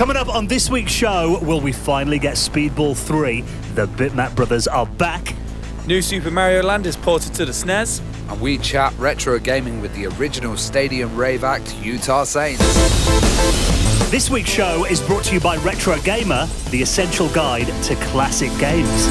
Coming up on this week's show, will we finally get Speedball 3? The Bitmap Brothers are back. New Super Mario Land is ported to the SNES. And we chat retro gaming with the original Stadium Rave act, Utah Saints. This week's show is brought to you by Retro Gamer, the essential guide to classic games.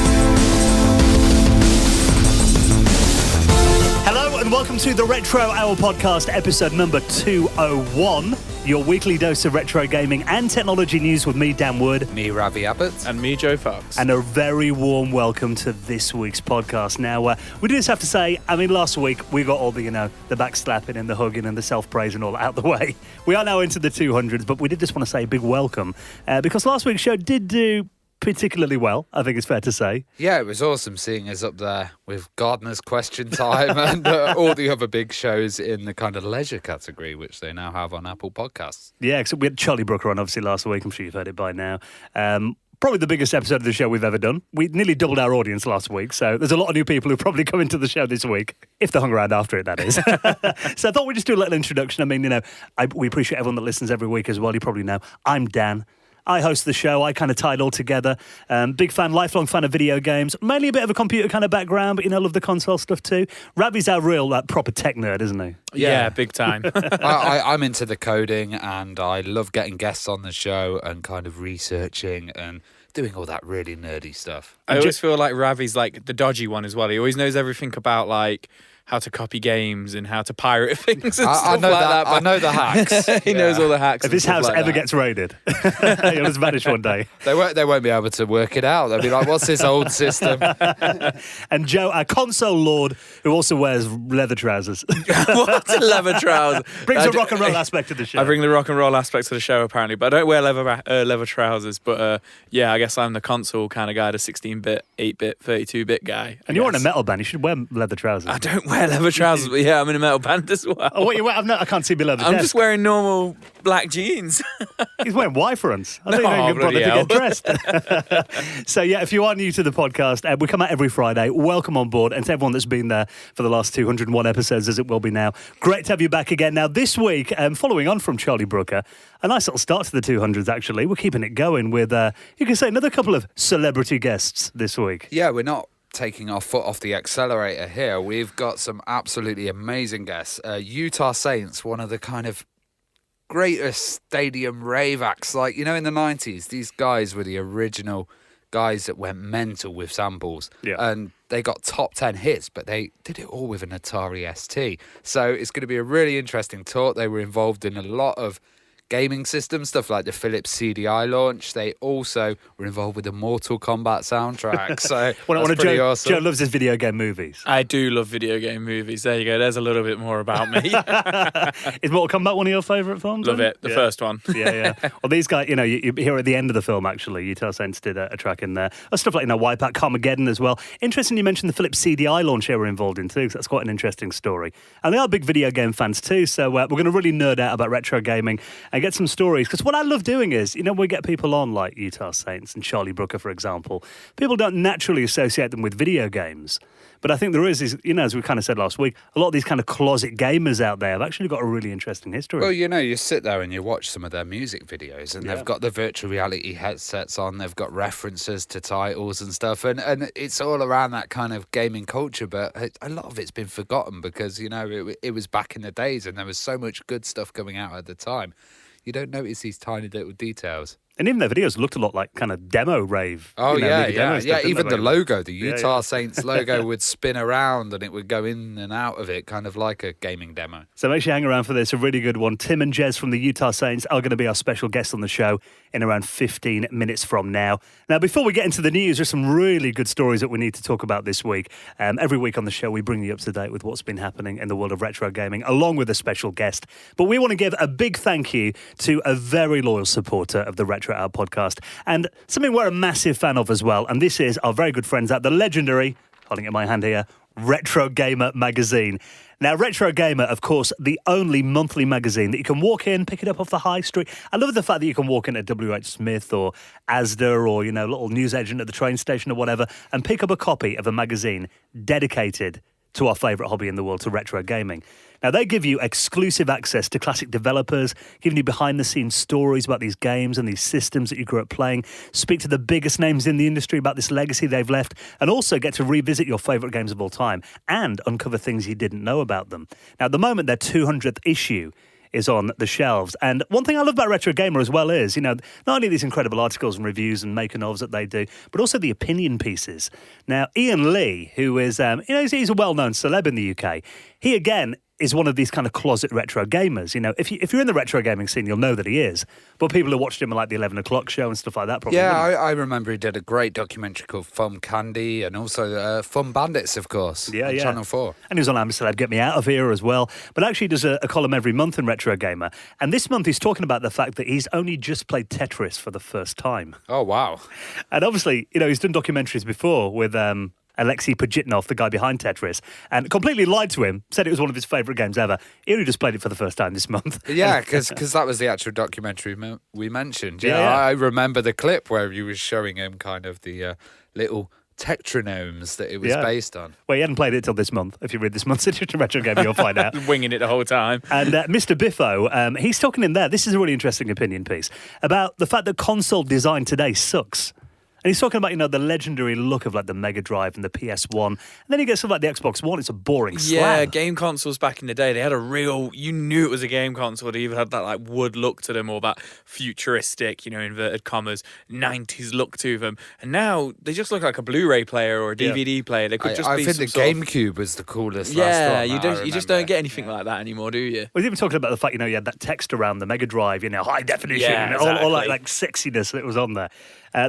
Hello and welcome to the Retro Hour podcast, episode number 201. Your weekly dose of retro gaming and technology news with me, Dan Wood. Me, Ravi Abbott. And me, Joe Fox. And a very warm welcome to this week's podcast. Now, we do just have to say, last week we got all the, the backslapping and the hugging and the self-praise and all out the way. We are now into the 200s, but we did just want to say a big welcome because last week's show did do particularly well, I think it's fair to say. Yeah, it was awesome seeing us up there with Gardener's Question Time and all the other big shows in the kind of leisure category, which they now have on Apple Podcasts. Yeah, except we had Charlie Brooker on, obviously, last week. I'm sure you've heard it by now. Probably the biggest episode of the show we've ever done. We nearly doubled our audience last week, so there's a lot of new people who probably come into the show this week, if they hung around after it, that is. So I thought we'd just do a little introduction. We appreciate everyone that listens every week as well. You probably know. I'm Dan. I host the show. I kind of tie it all together. Big fan, lifelong fan of video games. Mainly a bit of a computer kind of background, but, love the console stuff too. Ravi's our real, proper tech nerd, isn't he? Yeah, big time. I'm into the coding and I love getting guests on the show and kind of researching and doing all that really nerdy stuff. I always feel like Ravi's like the dodgy one as well. He always knows everything about like how to copy games and how to pirate things and stuff I know like that. I know the hacks. He knows all the hacks. If his house like ever that gets raided, he'll just vanish one day. They won't be able to work it out. They'll be like, what's this old system? And Joe, our console lord, who also wears leather trousers. What? Leather trousers. Brings a rock and roll aspect to the show. I bring the rock and roll aspect to the show, apparently, but I don't wear leather trousers. But I guess I'm the console kind of guy, the 16-bit, 8-bit, 32-bit guy. And you're in a metal band. You should wear leather trousers. I don't wear leather trousers, but yeah, I'm in a metal band as well. Oh, what you wear? I can't see below the I'm desk. just wearing normal black jeans. He's wearing Y-fronts. I don't even bother to get dressed. So, if you are new to the podcast, we come out every Friday. Welcome on board. And to everyone that's been there for the last 201 episodes, as it will be now, great to have you back again. Now, this week, following on from Charlie Brooker, a nice little start to the 200s, actually. We're keeping it going with, you can say, another couple of celebrity guests this week. Yeah, we're not taking our foot off the accelerator here. We've got some absolutely amazing guests. Utah Saints, one of the kind of greatest stadium rave acts. Like, in the 90s, these guys were the original guys that went mental with samples. Yeah. And they got top 10 hits, but they did it all with an Atari ST. So it's going to be a really interesting talk. They were involved in a lot of gaming systems, stuff like the Philips CDI launch. They also were involved with the Mortal Kombat soundtrack. So that's pretty awesome. Joe loves his video game movies. I do love video game movies. There you go. There's a little bit more about me. Is Mortal Kombat one of your favourite films? Love it. The first one. Yeah. Well, these guys, you hear at the end of the film, actually, Utah Saints did a track in there. Stuff like, Wipeout, Carmageddon as well. Interesting you mentioned the Philips CDI launch they were involved in too, because that's quite an interesting story. And they are big video game fans too, so we're going to really nerd out about retro gaming and get some stories. Because what I love doing is, we get people on like Utah Saints and Charlie Brooker, for example. People don't naturally associate them with video games. But I think there is, as we kind of said last week, a lot of these kind of closet gamers out there have actually got a really interesting history. Well, you sit there and you watch some of their music videos and they've got the virtual reality headsets on, they've got references to titles and stuff, and it's all around that kind of gaming culture, but a lot of it's been forgotten because, it was back in the days and there was so much good stuff coming out at the time. You don't notice these tiny little details. And even their videos looked a lot like kind of demo rave. Oh, yeah. Even the logo, the Utah Saints logo would spin around and it would go in and out of it, kind of like a gaming demo. So make sure you hang around for this, a really good one. Tim and Jez from the Utah Saints are going to be our special guests on the show in around 15 minutes from now. Now, before we get into the news, there's some really good stories that we need to talk about this week. Every week on the show, we bring you up to date with what's been happening in the world of retro gaming, along with a special guest. But we want to give a big thank you to a very loyal supporter of the Retro Hour podcast, and something we're a massive fan of as well, and this is our very good friends at the legendary, holding it in my hand here, Retro Gamer magazine. Now, Retro Gamer, of course, the only monthly magazine that you can walk in, pick it up off the high street. I love the fact that you can walk in at WH Smith or Asda or, little newsagent at the train station or whatever and pick up a copy of a magazine dedicated to our favourite hobby in the world, to retro gaming. Now, they give you exclusive access to classic developers, giving you behind-the-scenes stories about these games and these systems that you grew up playing, speak to the biggest names in the industry about this legacy they've left, and also get to revisit your favourite games of all time and uncover things you didn't know about them. Now, at the moment, their 200th issue is on the shelves. And one thing I love about Retro Gamer as well is, not only these incredible articles and reviews and making-ofs that they do, but also the opinion pieces. Now, Ian Lee, who is, he's a well-known celeb in the UK, he, again, is one of these kind of closet retro gamers. If you're in the retro gaming scene, you'll know that he is. But people who watched him at like the 11 o'clock show and stuff like that probably Yeah, wouldn't. I remember he did a great documentary called Fun Candy and also Fun Bandits, of course, on Channel 4. And he was on Amsterdam, Get Me Out of Here as well. But actually he does a column every month in Retro Gamer. And this month he's talking about the fact that he's only just played Tetris for the first time. Oh, wow. And obviously, he's done documentaries before with Alexei Pajitnov, the guy behind Tetris, and completely lied to him, said it was one of his favourite games ever. He only just played it for the first time this month. Yeah, because that was the actual documentary we mentioned. Yeah. I remember the clip where he was showing him kind of the little tetronomes that it was based on. Well, he hadn't played it till this month. If you read this month's edition of Retro Gamer, you'll find out. Winging it the whole time. And Mr. Biffo, he's talking in there, this is a really interesting opinion piece, about the fact that console design today sucks. And he's talking about, the legendary look of like the Mega Drive and the PS1. And then you get stuff like the Xbox One, it's a boring slab. Yeah, game consoles back in the day, they had a real, you knew it was a game console. They even had that like wood look to them, or that futuristic, inverted commas, 90s look to them. And now they just look like a Blu-ray player or a DVD player. They could just be I think the GameCube was the coolest last one. You just don't get anything like that anymore, do you? Well, he's even talking about the fact, you had that text around the Mega Drive, high definition, Yeah, all exactly. like sexiness that was on there.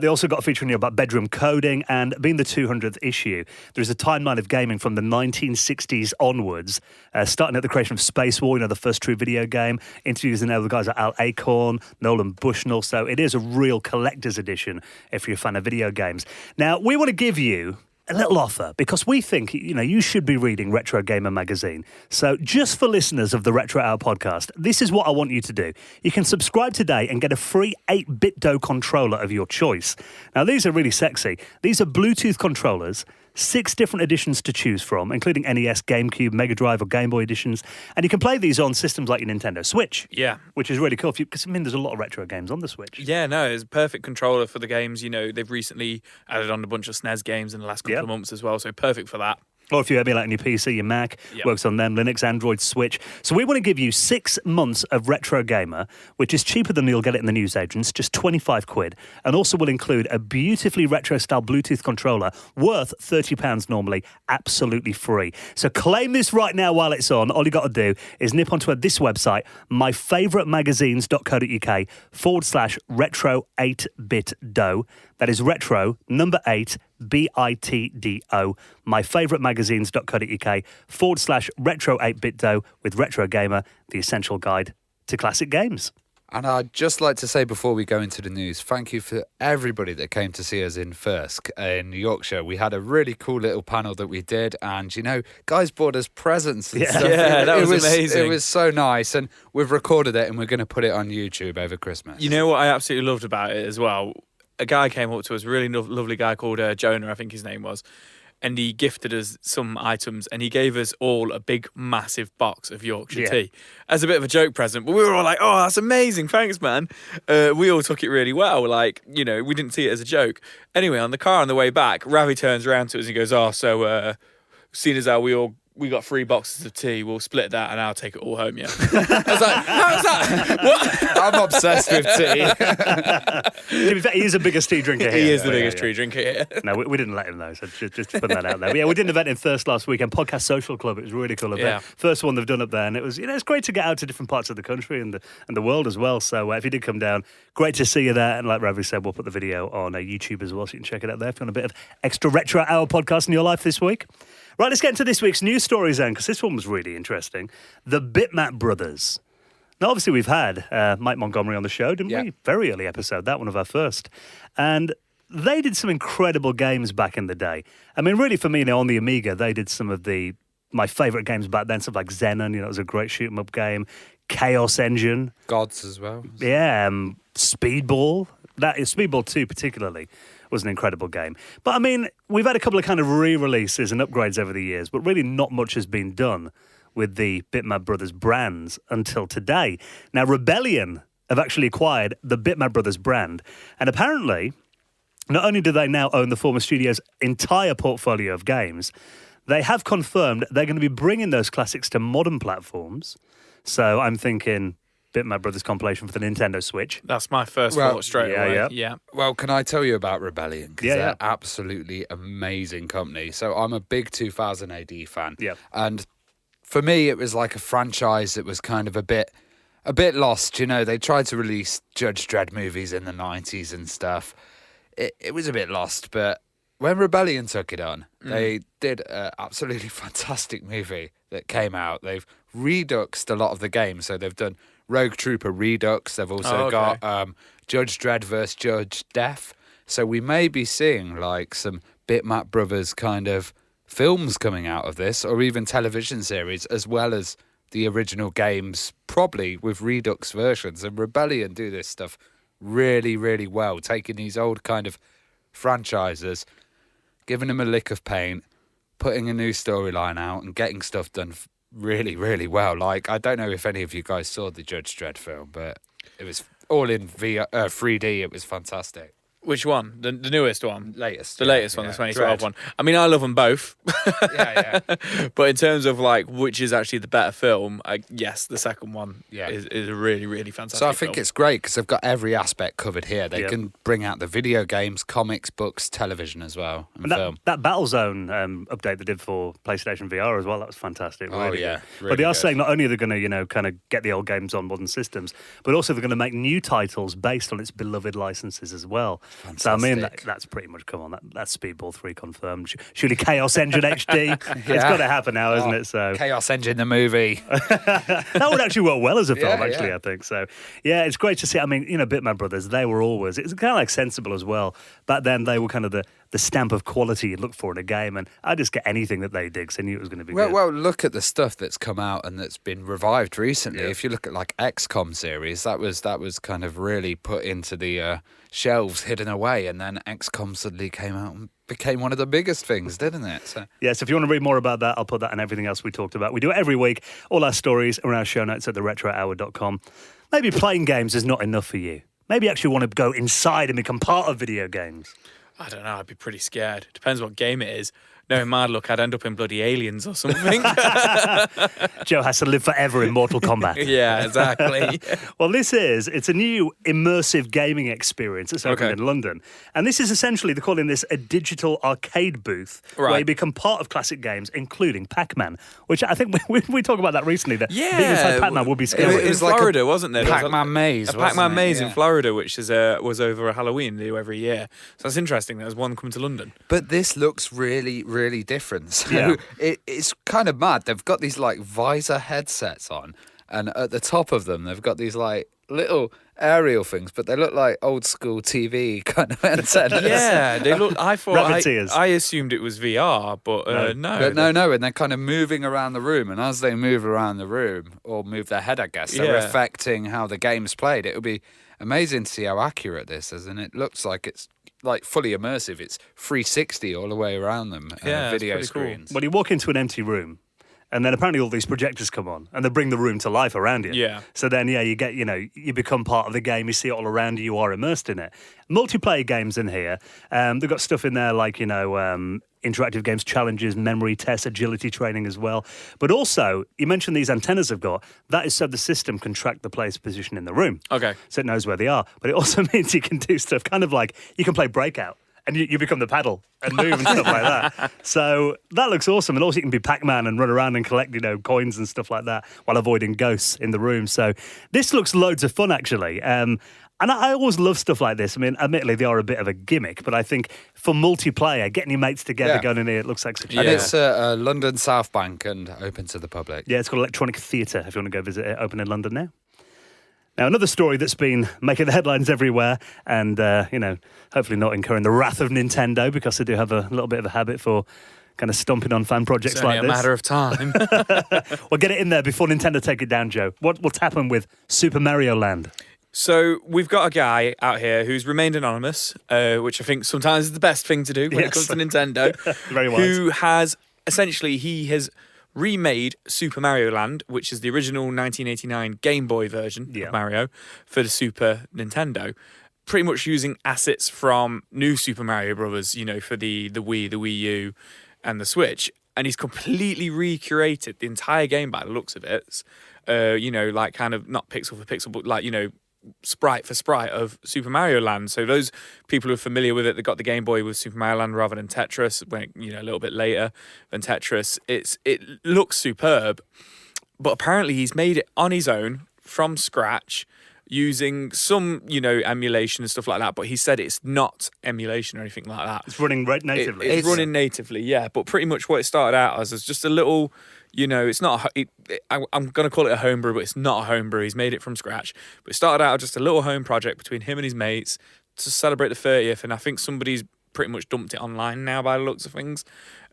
They also got a feature in here about bedroom coding, and being the 200th issue, there's a timeline of gaming from the 1960s onwards, starting at the creation of Space War, the first true video game, interviews with the guys like Al Acorn, Nolan Bushnell, so it is a real collector's edition if you're a fan of video games. Now, we want to give you a little offer because we think you should be reading Retro Gamer magazine. So just for listeners of the Retro Hour podcast, this is what I want you to do. You can subscribe today and get a free 8-bit DOE controller of your choice. Now these are really sexy. These are Bluetooth controllers, 6 different editions to choose from, including NES, GameCube, Mega Drive or Game Boy editions. And you can play these on systems like your Nintendo Switch. Yeah. Which is really cool because there's a lot of retro games on the Switch. Yeah, no, it's a perfect controller for the games. They've recently added on a bunch of SNES games in the last couple of months as well, so perfect for that. Or if you emulate on your PC, your Mac, works on them, Linux, Android, Switch. So we want to give you 6 months of Retro Gamer, which is cheaper than you'll get it in the newsagents, just 25 quid, and also will include a beautifully retro-style Bluetooth controller worth £30 normally, absolutely free. So claim this right now while it's on. All you got to do is nip onto this website, myfavouritemagazines.co.uk/retro 8-bit DOE. That is retro, number 8, BITDO, myfavouritemagazines.co.uk/retro 8-bit DOE with Retro Gamer, the essential guide to classic games. And I'd just like to say before we go into the news, thank you for everybody that came to see us in Firsk in Yorkshire. We had a really cool little panel that we did, and guys bought us presents and stuff. Yeah, that was amazing. It was so nice, and we've recorded it and we're going to put it on YouTube over Christmas. You know what I absolutely loved about it as well? A guy came up to us, a really lovely guy called Jonah, I think his name was, and he gifted us some items, and he gave us all a big, massive box of Yorkshire tea as a bit of a joke present. But we were all like, "Oh, that's amazing, thanks, man." We all took it really well, we didn't see it as a joke. Anyway, on the car on the way back, Ravi turns around to us and he goes, "Oh, so seeing as how we got 3 boxes of tea, we'll split that and I'll take it all home, yeah." I was like, how's that? What? I'm obsessed with tea. To be fair, he is the biggest tea drinker here. He is the biggest tea drinker here. No, we didn't let him though, so just to put that out there. But we did an event in Thirst last weekend, Podcast Social Club. It was a really cool event. Yeah. First one they've done up there, and it was, it's great to get out to different parts of the country and the world as well. So if you did come down, great to see you there. And like Ravi said, we'll put the video on YouTube as well, so you can check it out there if you want a bit of extra Retro Hour podcast in your life this week. Right, let's get into this week's news stories then, because this one was really interesting. The Bitmap Brothers. Now, obviously, we've had Mike Montgomery on the show, didn't we? Very early episode, that one of our first. And they did some incredible games back in the day. I mean, really, for me, on the Amiga, they did some of my favourite games back then, stuff like Xenon, it was a great shoot 'em up game. Chaos Engine. Gods as well. Yeah, Speedball. That is Speedball 2 particularly was an incredible game. But I mean, we've had a couple of kind of re-releases and upgrades over the years, but really not much has been done with the Bitmap Brothers brands until today. Now, Rebellion have actually acquired the Bitmap Brothers brand, and apparently, not only do they now own the former studio's entire portfolio of games, they have confirmed they're going to be bringing those classics to modern platforms. So I'm thinking Bitmap Brothers compilation for the Nintendo Switch. That's my first thought straight away. Yeah. Well, can I tell you about Rebellion? Because they're Yeah. absolutely amazing company. So I'm a big 2000 AD fan. Yeah. And for me, it was like a franchise that was kind of a bit lost. You know, they tried to release Judge Dredd movies in the 90s and stuff. It was a bit lost, but when Rebellion took it on, they did an absolutely fantastic movie that came out. They've reduxed a lot of the games. So they've done Rogue Trooper Redux. They've also got Judge Dredd vs. Judge Death. So we may be seeing like some Bitmap Brothers kind of films coming out of this, or even television series, as well as the original games, probably with Redux versions. And Rebellion do this stuff really, really well, taking these old kind of franchises, giving them a lick of paint, putting a new storyline out, and getting stuff done really, really well. Like, I don't know if any of you guys saw the Judge Dredd film, but it was all in 3D. It was fantastic. Which one? The newest one? Latest. The latest one, the 2012 one. I mean, I love them both. Yeah. But in terms of like which is actually the better film, yes, the second one is a really, really fantastic So I think film. it's great because they've got every aspect covered here. They Yep. can bring out the video games, comics, books, television as well, and film. That Battlezone update they did for PlayStation VR as well, that was fantastic. Oh, Really yeah, good. really But they are good. saying not only are they going to, kind of get the old games on modern systems, but also they're going to make new titles based on its beloved licenses as well. So I mean, that's pretty much come on. That's Speedball 3 confirmed. Surely Chaos Engine HD. It's got to happen now, isn't it? So Chaos Engine, the movie. that would actually work well as a film, Yeah, actually, yeah. I think. So, yeah, it's great to see. I mean, Bitmap Brothers, they were always, it's kind of like Sensible as well. Back then, they were kind of the stamp of quality you'd look for in a game, and I just get anything that they did because I knew it was going to be good. Well, look at the stuff that's come out and that's been revived recently. Yeah. If you look at like XCOM series, that was kind of really put into the shelves, hidden away, and then XCOM suddenly came out and became one of the biggest things, didn't it? So. Yes, if you want to read more about that, I'll put that and everything else we talked about. We do it every week. All our stories are in our show notes at theretrohour.com. Maybe playing games is not enough for you. Maybe you actually want to go inside and become part of video games. I don't know, I'd be pretty scared. Depends what game it is. Knowing my luck, I'd end up in bloody Aliens or something. Joe has to live forever in Mortal Kombat. Yeah, exactly. Well, it's a new immersive gaming experience that's opened in London. And this is essentially, they're calling this a digital arcade booth where you become part of classic games, including Pac-Man, which I think we talked about that recently, that being inside Pac-Man would be scary. It was in Florida, wasn't there? Pac-Man maze, A Pac-Man wasn't it? maze in Yeah. Florida, which was over a Halloween they do every year. So that's interesting. There's one coming to London. But this looks really, really different. So Yeah. it's kind of mad. They've got these like visor headsets on, and at the top of them, they've got these like little aerial things, but they look like old school TV kind of antennas. Yeah, they look. I thought Racketeers. I assumed it was VR, but no. But no, and they're kind of moving around the room, and as they move around the room, or move their head, I guess, they're Yeah. affecting how the game's played. It would be amazing to see how accurate this is, and it looks like it's like fully immersive. It's 360 all the way around them, Yeah, it's video pretty cool. screens. Well, you walk into an empty room, and then apparently all these projectors come on, and they bring the room to life around you. Yeah. So then, you get, you become part of the game. You see it all around you. You are immersed in it. Multiplayer games in here. They've got stuff in there like, interactive games, challenges, memory tests, agility training as well. But also, you mentioned these antennas have got. That is so the system can track the player's position in the room. Okay. So it knows where they are. But it also means you can do stuff kind of like you can play Breakout. And you become the paddle and move and stuff like that. So that looks awesome. And also you can be Pac-Man and run around and collect, coins and stuff like that while avoiding ghosts in the room. So this looks loads of fun, actually. And I always love stuff like this. I mean, admittedly, they are a bit of a gimmick, but I think for multiplayer, getting your mates together, going in here, it looks like such a And Yeah. it's London South Bank and open to the public. Yeah, it's called Electronic Theatre, if you want to go visit it, open in London now. Now, another story that's been making the headlines everywhere and, hopefully not incurring the wrath of Nintendo because they do have a little bit of a habit for kind of stomping on fan projects It's only like a this. matter of time. Well, get it in there before Nintendo take it down, Joe. What's happened with Super Mario Land? So we've got a guy out here who's remained anonymous, which I think sometimes is the best thing to do when it comes to Nintendo. Very wise. Who has he has remade Super Mario Land, which is the original 1989 Game Boy version of Mario for the Super Nintendo. Pretty much using assets from new Super Mario Brothers, for the Wii, the Wii U, and the Switch. And he's completely recreated the entire game by the looks of it. Like kind of not pixel for pixel, but like, sprite for sprite of Super Mario Land. So those people who are familiar with it, they got the Game Boy with Super Mario Land rather than Tetris, when a little bit later than Tetris. It looks superb, but apparently he's made it on his own from scratch using some, emulation and stuff like that. But he said it's not emulation or anything like that. It's running natively. It's running natively, yeah. But pretty much what it started out as is just a little, it's not. I'm going to call it a homebrew, but it's not a homebrew. He's made it from scratch. But it started out just a little home project between him and his mates to celebrate the 30th. And I think somebody's pretty much dumped it online now by the looks of things.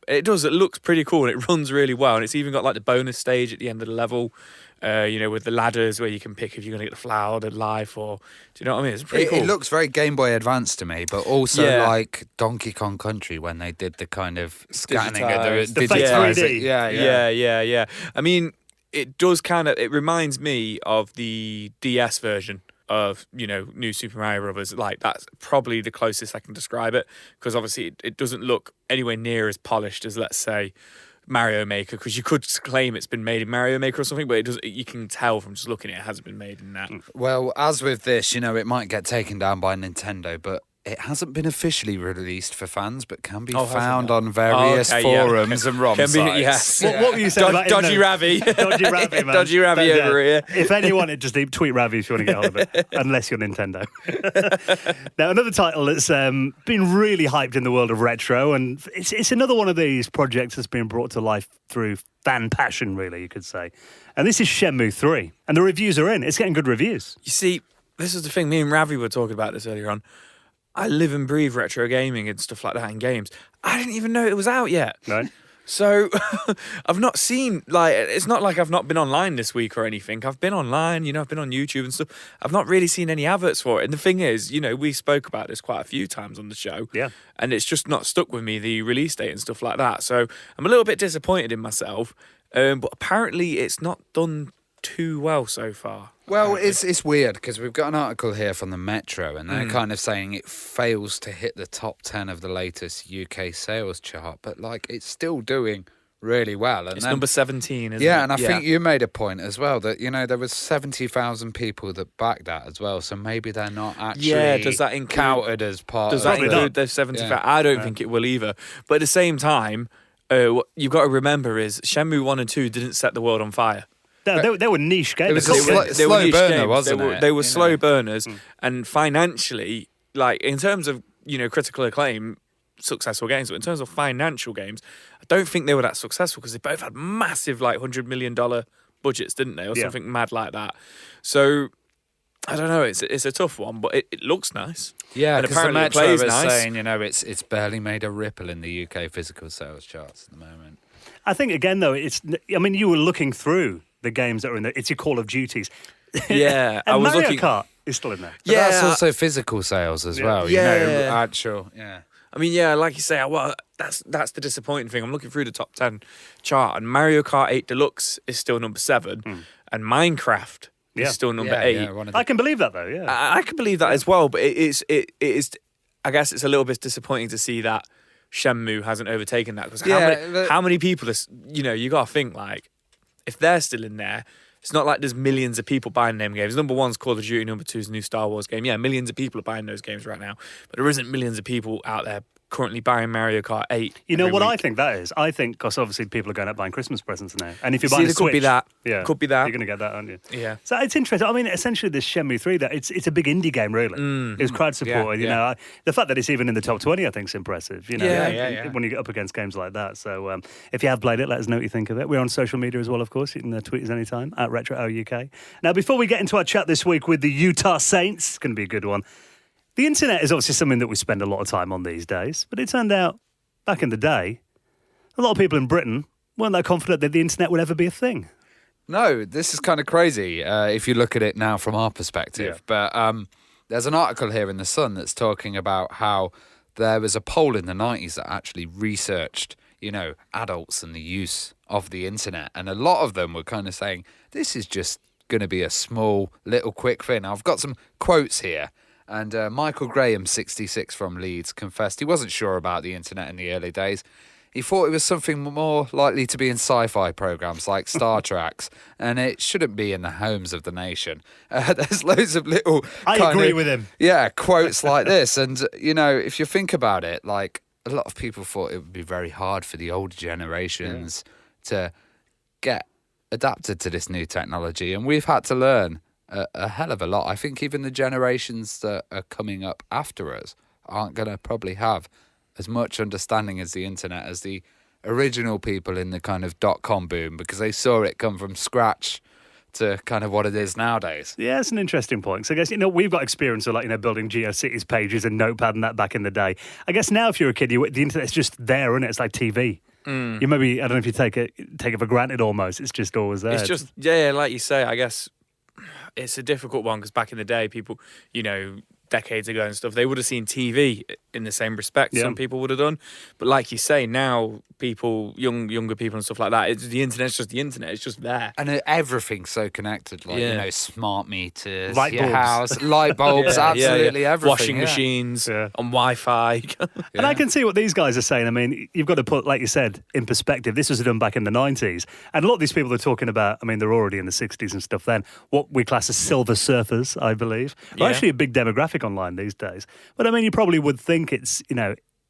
It looks pretty cool, and it runs really well. And it's even got like the bonus stage at the end of the level, with the ladders where you can pick if you're going to get the flower or the life, or do you know what I mean? It's pretty cool. It looks very Game Boy Advance to me, but also like Donkey Kong Country when they did the kind of scanning of the digitizing. Yeah. I mean, it does it reminds me of the DS version of new Super Mario Brothers. Like, that's probably the closest I can describe it, because obviously it doesn't look anywhere near as polished as, let's say, Mario Maker, because you could claim it's been made in Mario Maker or something, but you can tell from just looking at it hasn't been made in that. Well, as with this, it might get taken down by Nintendo, but it hasn't been officially released for fans, but can be found on various forums and ROM sites. Yes. What were you saying about Dodgy Ravi? Dodgy Ravi, man. Dodgy Ravi over here. If anyone, just tweet Ravi if you want to get hold of it, unless you're Nintendo. Now, another title that's been really hyped in the world of retro, and it's another one of these projects that's been brought to life through fan passion, really, you could say. And this is Shenmue 3. And the reviews are in. It's getting good reviews. You see, this is the thing. Me and Ravi were talking about this earlier on. I live and breathe retro gaming and stuff like that in games. I didn't even know it was out yet. Right. So I've not seen, it's not like I've not been online this week or anything. I've been online, I've been on YouTube and stuff. I've not really seen any adverts for it. And the thing is, we spoke about this quite a few times on the show. Yeah. And it's just not stuck with me, the release date and stuff like that. So I'm a little bit disappointed in myself. But apparently it's not done too well so far. Well, it's weird because we've got an article here from the Metro, and they're kind of saying it fails to hit the top 10 of the latest UK sales chart, but it's still doing really well. And it's number 17, isn't it? Yeah, and I think you made a point as well that there was 70,000 people that backed that as well, so maybe they're not actually does that include, counted as part does of that include those 70,000? I don't think it will either. But at the same time, what you've got to remember is Shenmue 1 and 2 didn't set the world on fire. They were niche games. It was a slow burner, wasn't it? They were slow burners, and financially, in terms of critical acclaim, successful games, but in terms of financial games, I don't think they were that successful because they both had massive $100 million budgets, didn't they, or something mad like that. So I don't know. It's a tough one, but it looks nice. Yeah, because the Metro is nice. saying it's barely made a ripple in the UK physical sales charts at the moment. I think again though, you were looking through the games that are in there. It's your Call of Duties. Yeah, and I was Mario looking. Kart is still in there. But that's also physical sales as well. Actual. Yeah. I mean, like you say, that's the disappointing thing. I'm looking through the top 10 chart, and Mario Kart 8 Deluxe is still number 7, and Minecraft is still number 8. Yeah, I can believe that though. Yeah, I can believe that as well. But it is. I guess it's a little bit disappointing to see that Shenmue hasn't overtaken that, because how many people? You got to think if they're still in there, it's not like there's millions of people buying them games. Number 1's Call of Duty, number 2's a new Star Wars game. Yeah, millions of people are buying those games right now, but there isn't millions of people out there currently buying Mario Kart 8. You know what week. I think that is? I think because obviously people are going out buying Christmas presents now, and if you're buying a Switch, could be that. Yeah, could be that. You're going to get that, aren't you? Yeah. So it's interesting. I mean, essentially, this Shenmue 3, it's a big indie game, really. It's crowd supported. Yeah. The fact that it's even in the top 20, I think, is impressive. When you get up against games like that. So if you have played it, let us know what you think of it. We're on social media as well, of course. You can tweet us anytime at RetroOUK. Now, before we get into our chat this week with the Utah Saints, it's going to be a good one. The internet is obviously something that we spend a lot of time on these days, but it turned out back in the day, a lot of people in Britain weren't that confident that the internet would ever be a thing. No, this is kind of crazy if you look at it now from our perspective. But there's an article here in The Sun that's talking about how there was a poll in the 90s that actually researched, adults and the use of the internet. And a lot of them were kind of saying, this is just going to be a small, little, quick thing. I've got some quotes here. And Michael Graham, 66 from Leeds, confessed he wasn't sure about the internet in the early days. He thought it was something more likely to be in sci-fi programs like Star Treks, and it shouldn't be in the homes of the nation. There's loads of little... I agree with him. Yeah, quotes like this. And, if you think about it, like, a lot of people thought it would be very hard for the older generations to get adapted to this new technology, and we've had to learn a hell of a lot. I think even the generations that are coming up after us aren't going to probably have as much understanding as the internet as the original people in the kind of dot-com boom, because they saw it come from scratch to kind of what it is nowadays. Yeah, it's an interesting point. So I guess, we've got experience of building GeoCities pages and Notepad and that back in the day. I guess now if you're a kid, the internet's just there, isn't it? It's like TV. You maybe, I don't know if you take it for granted almost. It's just always there. It's just, like you say, I guess it's a difficult one because back in the day, people, decades ago and stuff, they would have seen TV in the same respect some people would have done. But like you say, now people, younger people and stuff like that, the internet's just the internet. It's just there. And everything's so connected, like, smart meters, light bulbs. House, light bulbs, absolutely everything. Washing machines, on Wi-Fi. And I can see what these guys are saying. I mean, you've got to put, like you said, in perspective. This was done back in the 90s. And a lot of these people are talking about, I mean, they're already in the 60s and stuff then, what we class as silver surfers, I believe. Are actually a big demographic online these days. But I mean, you probably would think it's,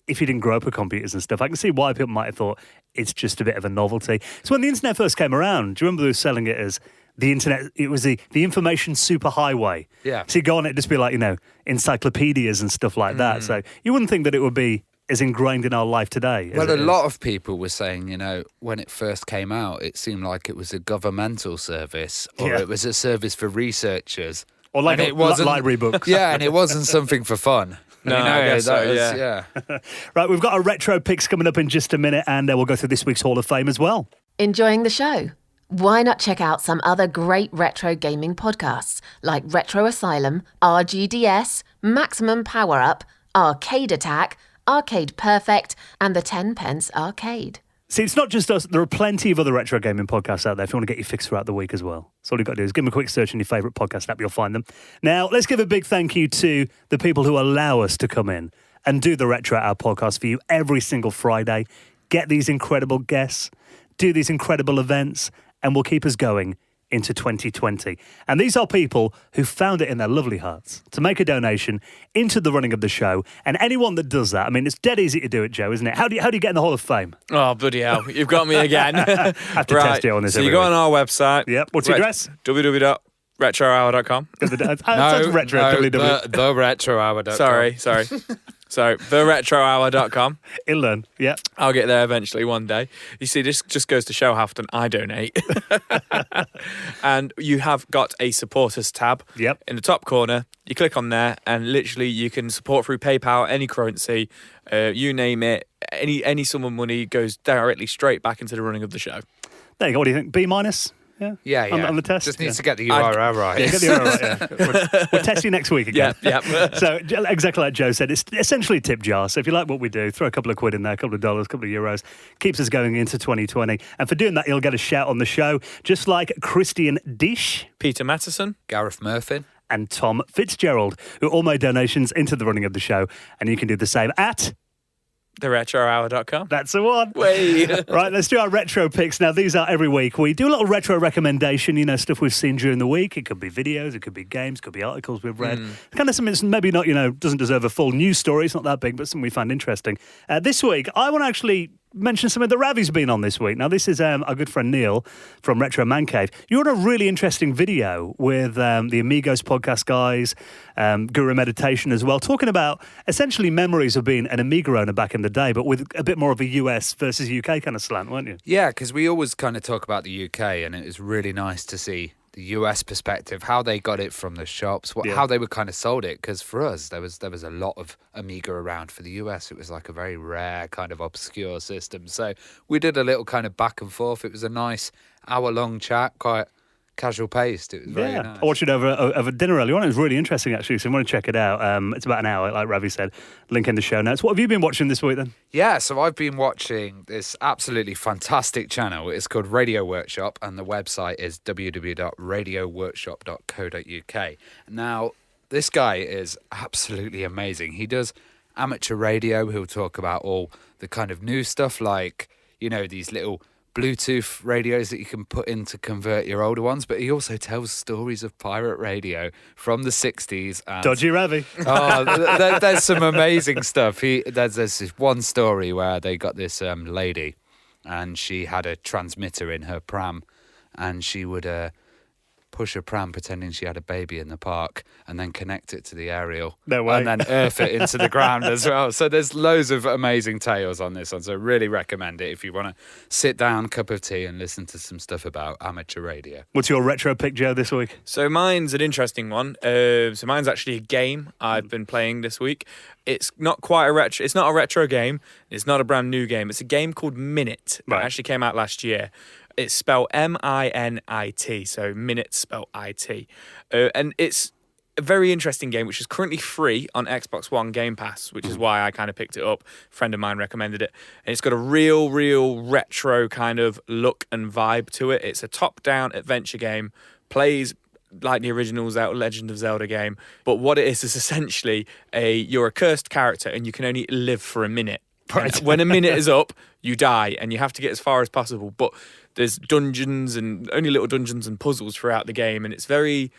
if you didn't grow up with computers and stuff, I can see why people might have thought it's just a bit of a novelty. So when the internet first came around, do you remember they were selling it as the internet? It was the information superhighway. Yeah. So you go on it, just be like, encyclopedias and stuff like that. So you wouldn't think that it would be as ingrained in our life today. Well, a lot of people were saying, when it first came out, it seemed like it was a governmental service or it was a service for researchers. Or like it wasn't library books. Yeah, and it wasn't something for fun. No, I guess so, yeah. Right, we've got our retro picks coming up in just a minute, and we'll go through this week's Hall of Fame as well. Enjoying the show? Why not check out some other great retro gaming podcasts like Retro Asylum, RGDS, Maximum Power Up, Arcade Attack, Arcade Perfect, and the 10 Pence Arcade. See, it's not just us. There are plenty of other retro gaming podcasts out there if you want to get your fix throughout the week as well. So all you've got to do is give them a quick search in your favourite podcast app. You'll find them. Now, let's give a big thank you to the people who allow us to come in and do the Retro Hour podcast for you every single Friday. Get these incredible guests, do these incredible events, and will keep us going into 2020. And these are people who found it in their lovely hearts to make a donation into the running of the show. And anyone that does that, I mean, it's dead easy to do it, Joe, isn't it? How do you get in the Hall of Fame? Oh, bloody hell. You've got me again. I have to test you on this. So you go on our website. Yep. What's your address? www.retrohour.com. That's retro. The retrohour.com. Sorry. So, theretrohour.com. It'll learn, yeah. I'll get there eventually one day. You see, this just goes to show how often I donate. And you have got a supporters tab in the top corner. You click on there and literally you can support through PayPal, any currency, you name it. Any sum of money goes directly straight back into the running of the show. There you go. What do you think? B-? Yeah. On the test? Just needs to get the URL right. Yeah, get the URL right, yeah. We'll test you next week again. Yeah. So exactly like Joe said, it's essentially a tip jar. So if you like what we do, throw a couple of quid in there, a couple of dollars, a couple of euros. Keeps us going into 2020. And for doing that, you'll get a shout on the show, just like Christian Dish, Peter Matteson, Gareth Murphy, and Tom Fitzgerald, who all made donations into the running of the show. And you can do the same at theretrohour.com. That's the one. Way. Right, let's do our retro picks. Now, these are every week. We do a little retro recommendation, stuff we've seen during the week. It could be videos, it could be games, it could be articles we've read. Kind of something that's maybe not, doesn't deserve a full news story. It's not that big, but something we find interesting. This week, I want to actually mention something that Ravi's been on this week. Now, this is our good friend Neil from Retro Man Cave. You're on a really interesting video with the Amigos podcast guys, Guru Meditation as well, talking about essentially memories of being an Amiga owner back in the day, but with a bit more of a US versus UK kind of slant, weren't you? Yeah, because we always kind of talk about the UK, and it was really nice to see the the US perspective, how they got it from the shops, how they would kind of sold it. Because for us, there was a lot of Amiga around. For the US, it was like a very rare kind of obscure system. So we did a little kind of back and forth. It was a nice hour-long chat, quite casual paced. It was very nice. I watched it over dinner earlier on. It was really interesting, actually. So you want to check it out. It's about an hour, like Ravi said. Link in the show notes. What have you been watching this week then? Yeah, so I've been watching this absolutely fantastic channel. It's called Radio Workshop, and the website is www.radioworkshop.co.uk. Now, this guy is absolutely amazing. He does amateur radio. He'll talk about all the kind of new stuff, like, these little Bluetooth radios that you can put in to convert your older ones, but he also tells stories of pirate radio from the 60s. And, Dodgy Ravi. There's some amazing stuff. There's this one story where they got this lady, and she had a transmitter in her pram, and she would push a pram pretending she had a baby in the park and then connect it to the aerial. No way. And then earth it into the ground as well. So there's loads of amazing tales on this one. So really recommend it if you want to sit down, cup of tea, and listen to some stuff about amateur radio. What's your retro pick, Joe, this week? So mine's an interesting one. So mine's actually a game I've been playing this week. It's not quite a retro. It's not a retro game. It's not a brand new game. It's a game called Minit. It actually came out last year. It's spelled MINIT, so Minute spelled IT. And it's a very interesting game, which is currently free on Xbox One Game Pass, which is why I kind of picked it up. A friend of mine recommended it. And it's got a real retro kind of look and vibe to it. It's a top-down adventure game, plays like the original Legend of Zelda game. But what it is essentially you're a cursed character and you can only live for a minute. Right. When a minute is up, you die, and you have to get as far as possible. But there's dungeons and only little dungeons and puzzles throughout the game, and it's very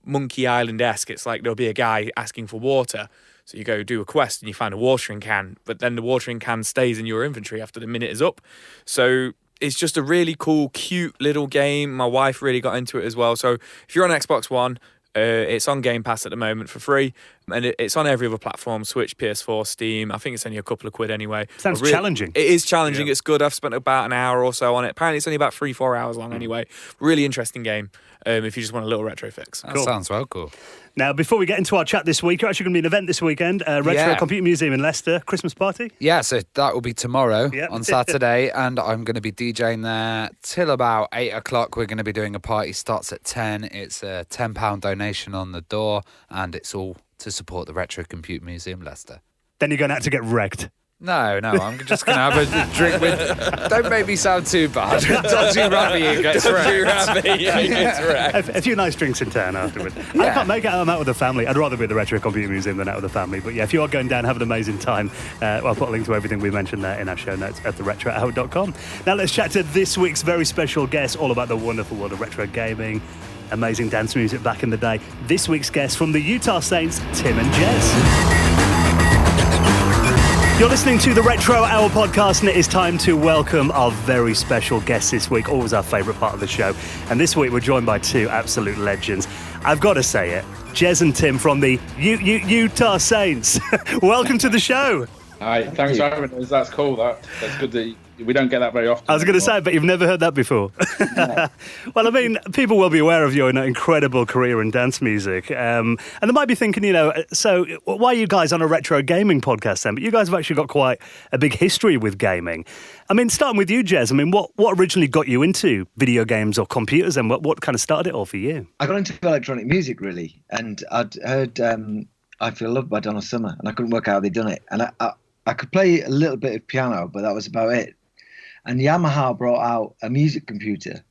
Monkey Island-esque. It's like there'll be a guy asking for water, so you go do a quest and you find a watering can, but then the watering can stays in your inventory after the minute is up. So it's just a really cool, cute little game. My wife really got into it as well. So if you're on Xbox One, it's on Game Pass at the moment for free, and it's on every other platform: Switch, PS4, Steam. I think it's only a couple of quid anyway. Sounds challenging. It is challenging. Yeah. It's good. I've spent about an hour or so on it. Apparently, it's only about 3-4 hours long anyway. Really interesting game. If you just want a little retro fix. That sounds well cool. Now, before we get into our chat this week, you're actually going to be an event this weekend, Retro Computer Museum in Leicester, Christmas party. Yeah, so that will be tomorrow on Saturday, and I'm going to be DJing there till about 8 o'clock. We're going to be doing a party, starts at 10. It's a £10 donation on the door, and it's all to support the Retro Computer Museum Leicester. Then you're going to have to get wrecked. No, I'm just going to have a drink with... Don't make me sound too bad. Dodgy Ravi gets wrecked. A few nice drinks in town afterwards. Yeah. I can't make it. I'm out with the family. I'd rather be at the Retro Computer Museum than out with the family. But yeah, if you are going down, have an amazing time. I'll put a link to everything we mentioned there in our show notes at theretrohour.com. Now let's chat to this week's very special guest, all about the wonderful world of retro gaming, amazing dance music back in the day. This week's guest from the Utah Saints, Tim and Jez. You're listening to the Retro Hour podcast, and it is time to welcome our very special guest this week, always our favourite part of the show. And this week we're joined by two absolute legends. I've got to say it, Jez and Tim from the Utah Saints. Welcome to the show. Hi, thanks for having us. That's cool. That's good that we don't get that very often. I was going to say, but you've never heard that before. No. Well, I mean, people will be aware of your incredible career in dance music. And they might be thinking, so why are you guys on a retro gaming podcast then? But you guys have actually got quite a big history with gaming. I mean, starting with you, Jez, I mean, what originally got you into video games or computers, and what kind of started it all for you? I got into electronic music, really. And I'd heard I Feel Loved by Donna Summer, and I couldn't work out how they'd done it. And I could play a little bit of piano, but that was about it. And Yamaha brought out a music computer,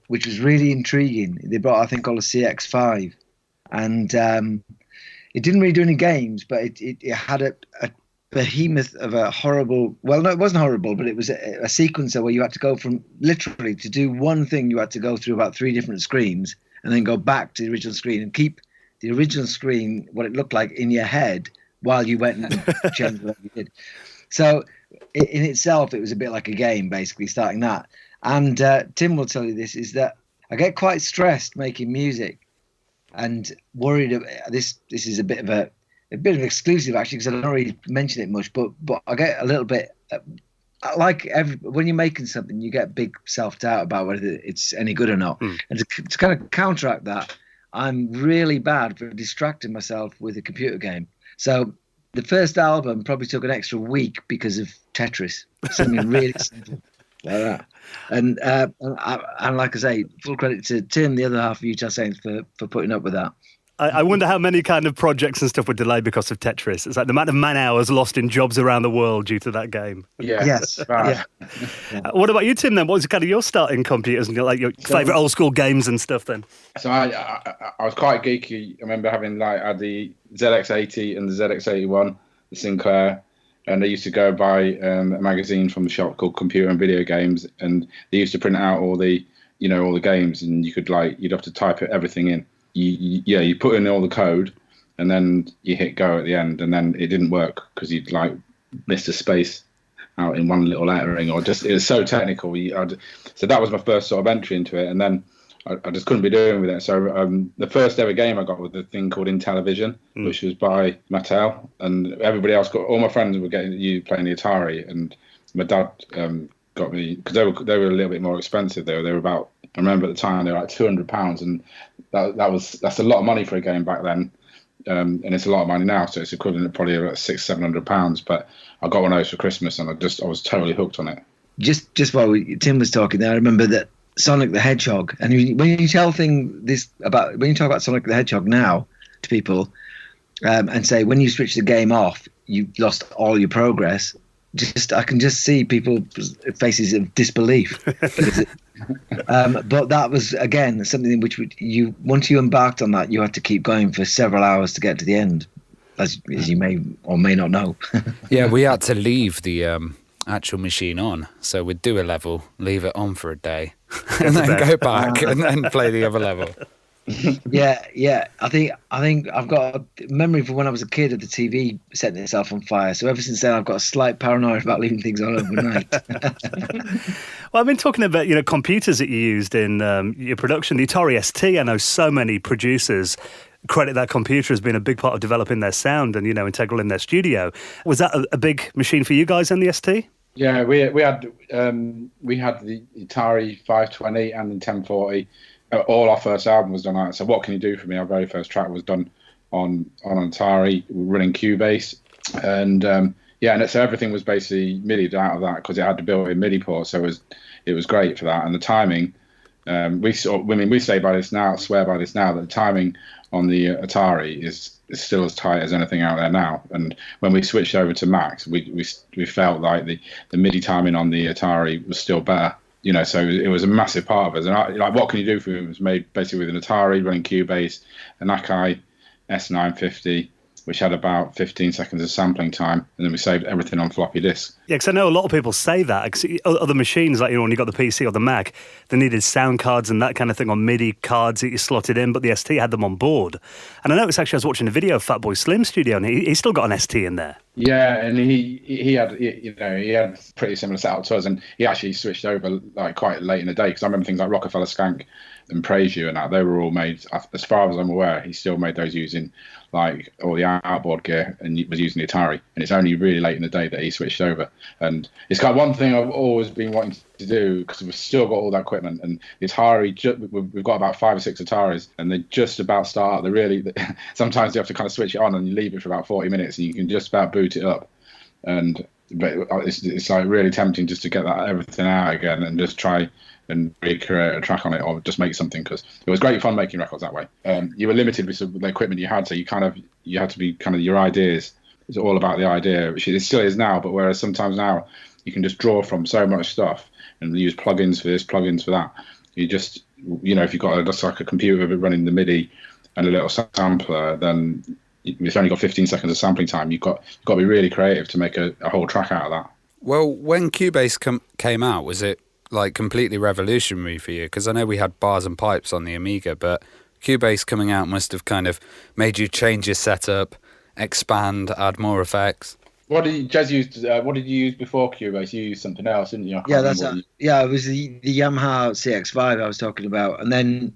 which was really intriguing. They brought out a thing called a CX5, and it didn't really do any games, but it had a behemoth of a horrible. Well, no, it wasn't horrible, but it was a sequencer where you had to go from literally to do one thing. You had to go through about 3 different screens, and then go back to the original screen and keep the original screen what it looked like in your head while you went and changed what you did. So in itself, it was a bit like a game, basically, starting that. And Tim will tell you this, is that I get quite stressed making music and worried. This is a bit of an exclusive, actually, because I don't really mention it much, but I get a little bit when you're making something, you get big self-doubt about whether it's any good or not. And to kind of counteract that, I'm really bad for distracting myself with a computer game. So the first album probably took an extra week because of Tetris, something really simple like that. And like I say, full credit to Tim, the other half of Utah Saints, for putting up with that. I wonder how many kind of projects and stuff were delayed because of Tetris. It's like the amount of man hours lost in jobs around the world due to that game. Yeah. Yes. Right. Yeah. What about you, Tim, then? What was kind of your start in computers and like your favourite old school games and stuff then? So I was quite geeky. I remember having I had the ZX80 and the ZX81, the Sinclair, and they used to go buy a magazine from the shop called Computer and Video Games, and they used to print out all the games, and you'd have to type everything in. You put in all the code, and then you hit go at the end, and then it didn't work because you'd missed a space out in one little lettering, or just it was so technical. So that was my first sort of entry into it, and then I just couldn't be doing with it. So the first ever game I got was a thing called Intellivision, which was by Mattel, and everybody else all my friends were playing the Atari, and my dad got me, because they were a little bit more expensive. They were about, I remember at the time they were like £200, and that's a lot of money for a game back then, and it's a lot of money now, so it's equivalent to probably about £600-700. But I got one of those for Christmas, and I was totally hooked on it. Just while Tim was talking there, I remember that Sonic the Hedgehog, and when you talk about Sonic the Hedgehog now to people, and say when you switch the game off, you lost all your progress. I can just see people's faces of disbelief. But that was again something in which once you embarked on that, you had to keep going for several hours to get to the end, as you may or may not know. Yeah, we had to leave the actual machine on, so we'd do a level, leave it on for a day, and then go back and then play the other level. Yeah. I think I've got a memory from when I was a kid of the TV setting itself on fire. So ever since then, I've got a slight paranoia about leaving things on overnight. Well, I've been talking about computers that you used in your production. The Atari ST. I know so many producers credit that computer as being a big part of developing their sound and integral in their studio. Was that a big machine for you guys in the ST? Yeah, we had the Atari 520 and the 1040. All our first album was done on it. So What Can You Do For Me? Our very first track was done on Atari, running Cubase, and so everything was basically MIDI'd out of that because it had the built-in MIDI port. So it was great for that, and the timing. We say by this now, swear by this now, that the timing on the Atari is still as tight as anything out there now. And when we switched over to Macs, we felt like the MIDI timing on the Atari was still better. So it was a massive part of us. And What Can You Do For Me was made basically with an Atari running Cubase, an Akai S950, which had about 15 seconds of sampling time, and then we saved everything on floppy disk. Yeah, because I know a lot of people say that. Cause other machines, like when you got the PC or the Mac, they needed sound cards and that kind of thing on MIDI cards that you slotted in, but the ST had them on board. And I noticed actually I was watching a video of Fatboy Slim's studio, and he's still got an ST in there. Yeah, and he had a pretty similar setup to us, and he actually switched over quite late in the day, because I remember things like Rockefeller Skank and Praise You and that, they were all made, as far as I'm aware, he still made those using all the outboard gear, and he was using the Atari, and it's only really late in the day that he switched over. And it's kind of one thing I've always been wanting to do, because we've still got all that equipment, and the Atari, we've got about 5 or 6 Ataris, and they just about start up. Sometimes you have to kind of switch it on and you leave it for about 40 minutes and you can just about boot it up. But it's really tempting just to get everything out again and just try and recreate a track on it, or just make something, because it was great fun making records that way. You were limited with the equipment you had, so you had to be kind of your ideas. It's all about the idea, which it still is now, but whereas sometimes now you can just draw from so much stuff and use plugins for this, plugins for that. You just, if you've got just like a computer running the MIDI and a little sampler, then it's only got 15 seconds of sampling time. You've got to be really creative to make a whole track out of that. Well, when Cubase came out, was it completely revolutionary for you? Because I know we had bars and pipes on the Amiga, but Cubase coming out must have kind of made you change your setup, expand, add more effects. What did you use before Cubase? You used something else, didn't you? It was the Yamaha CX5 I was talking about, and then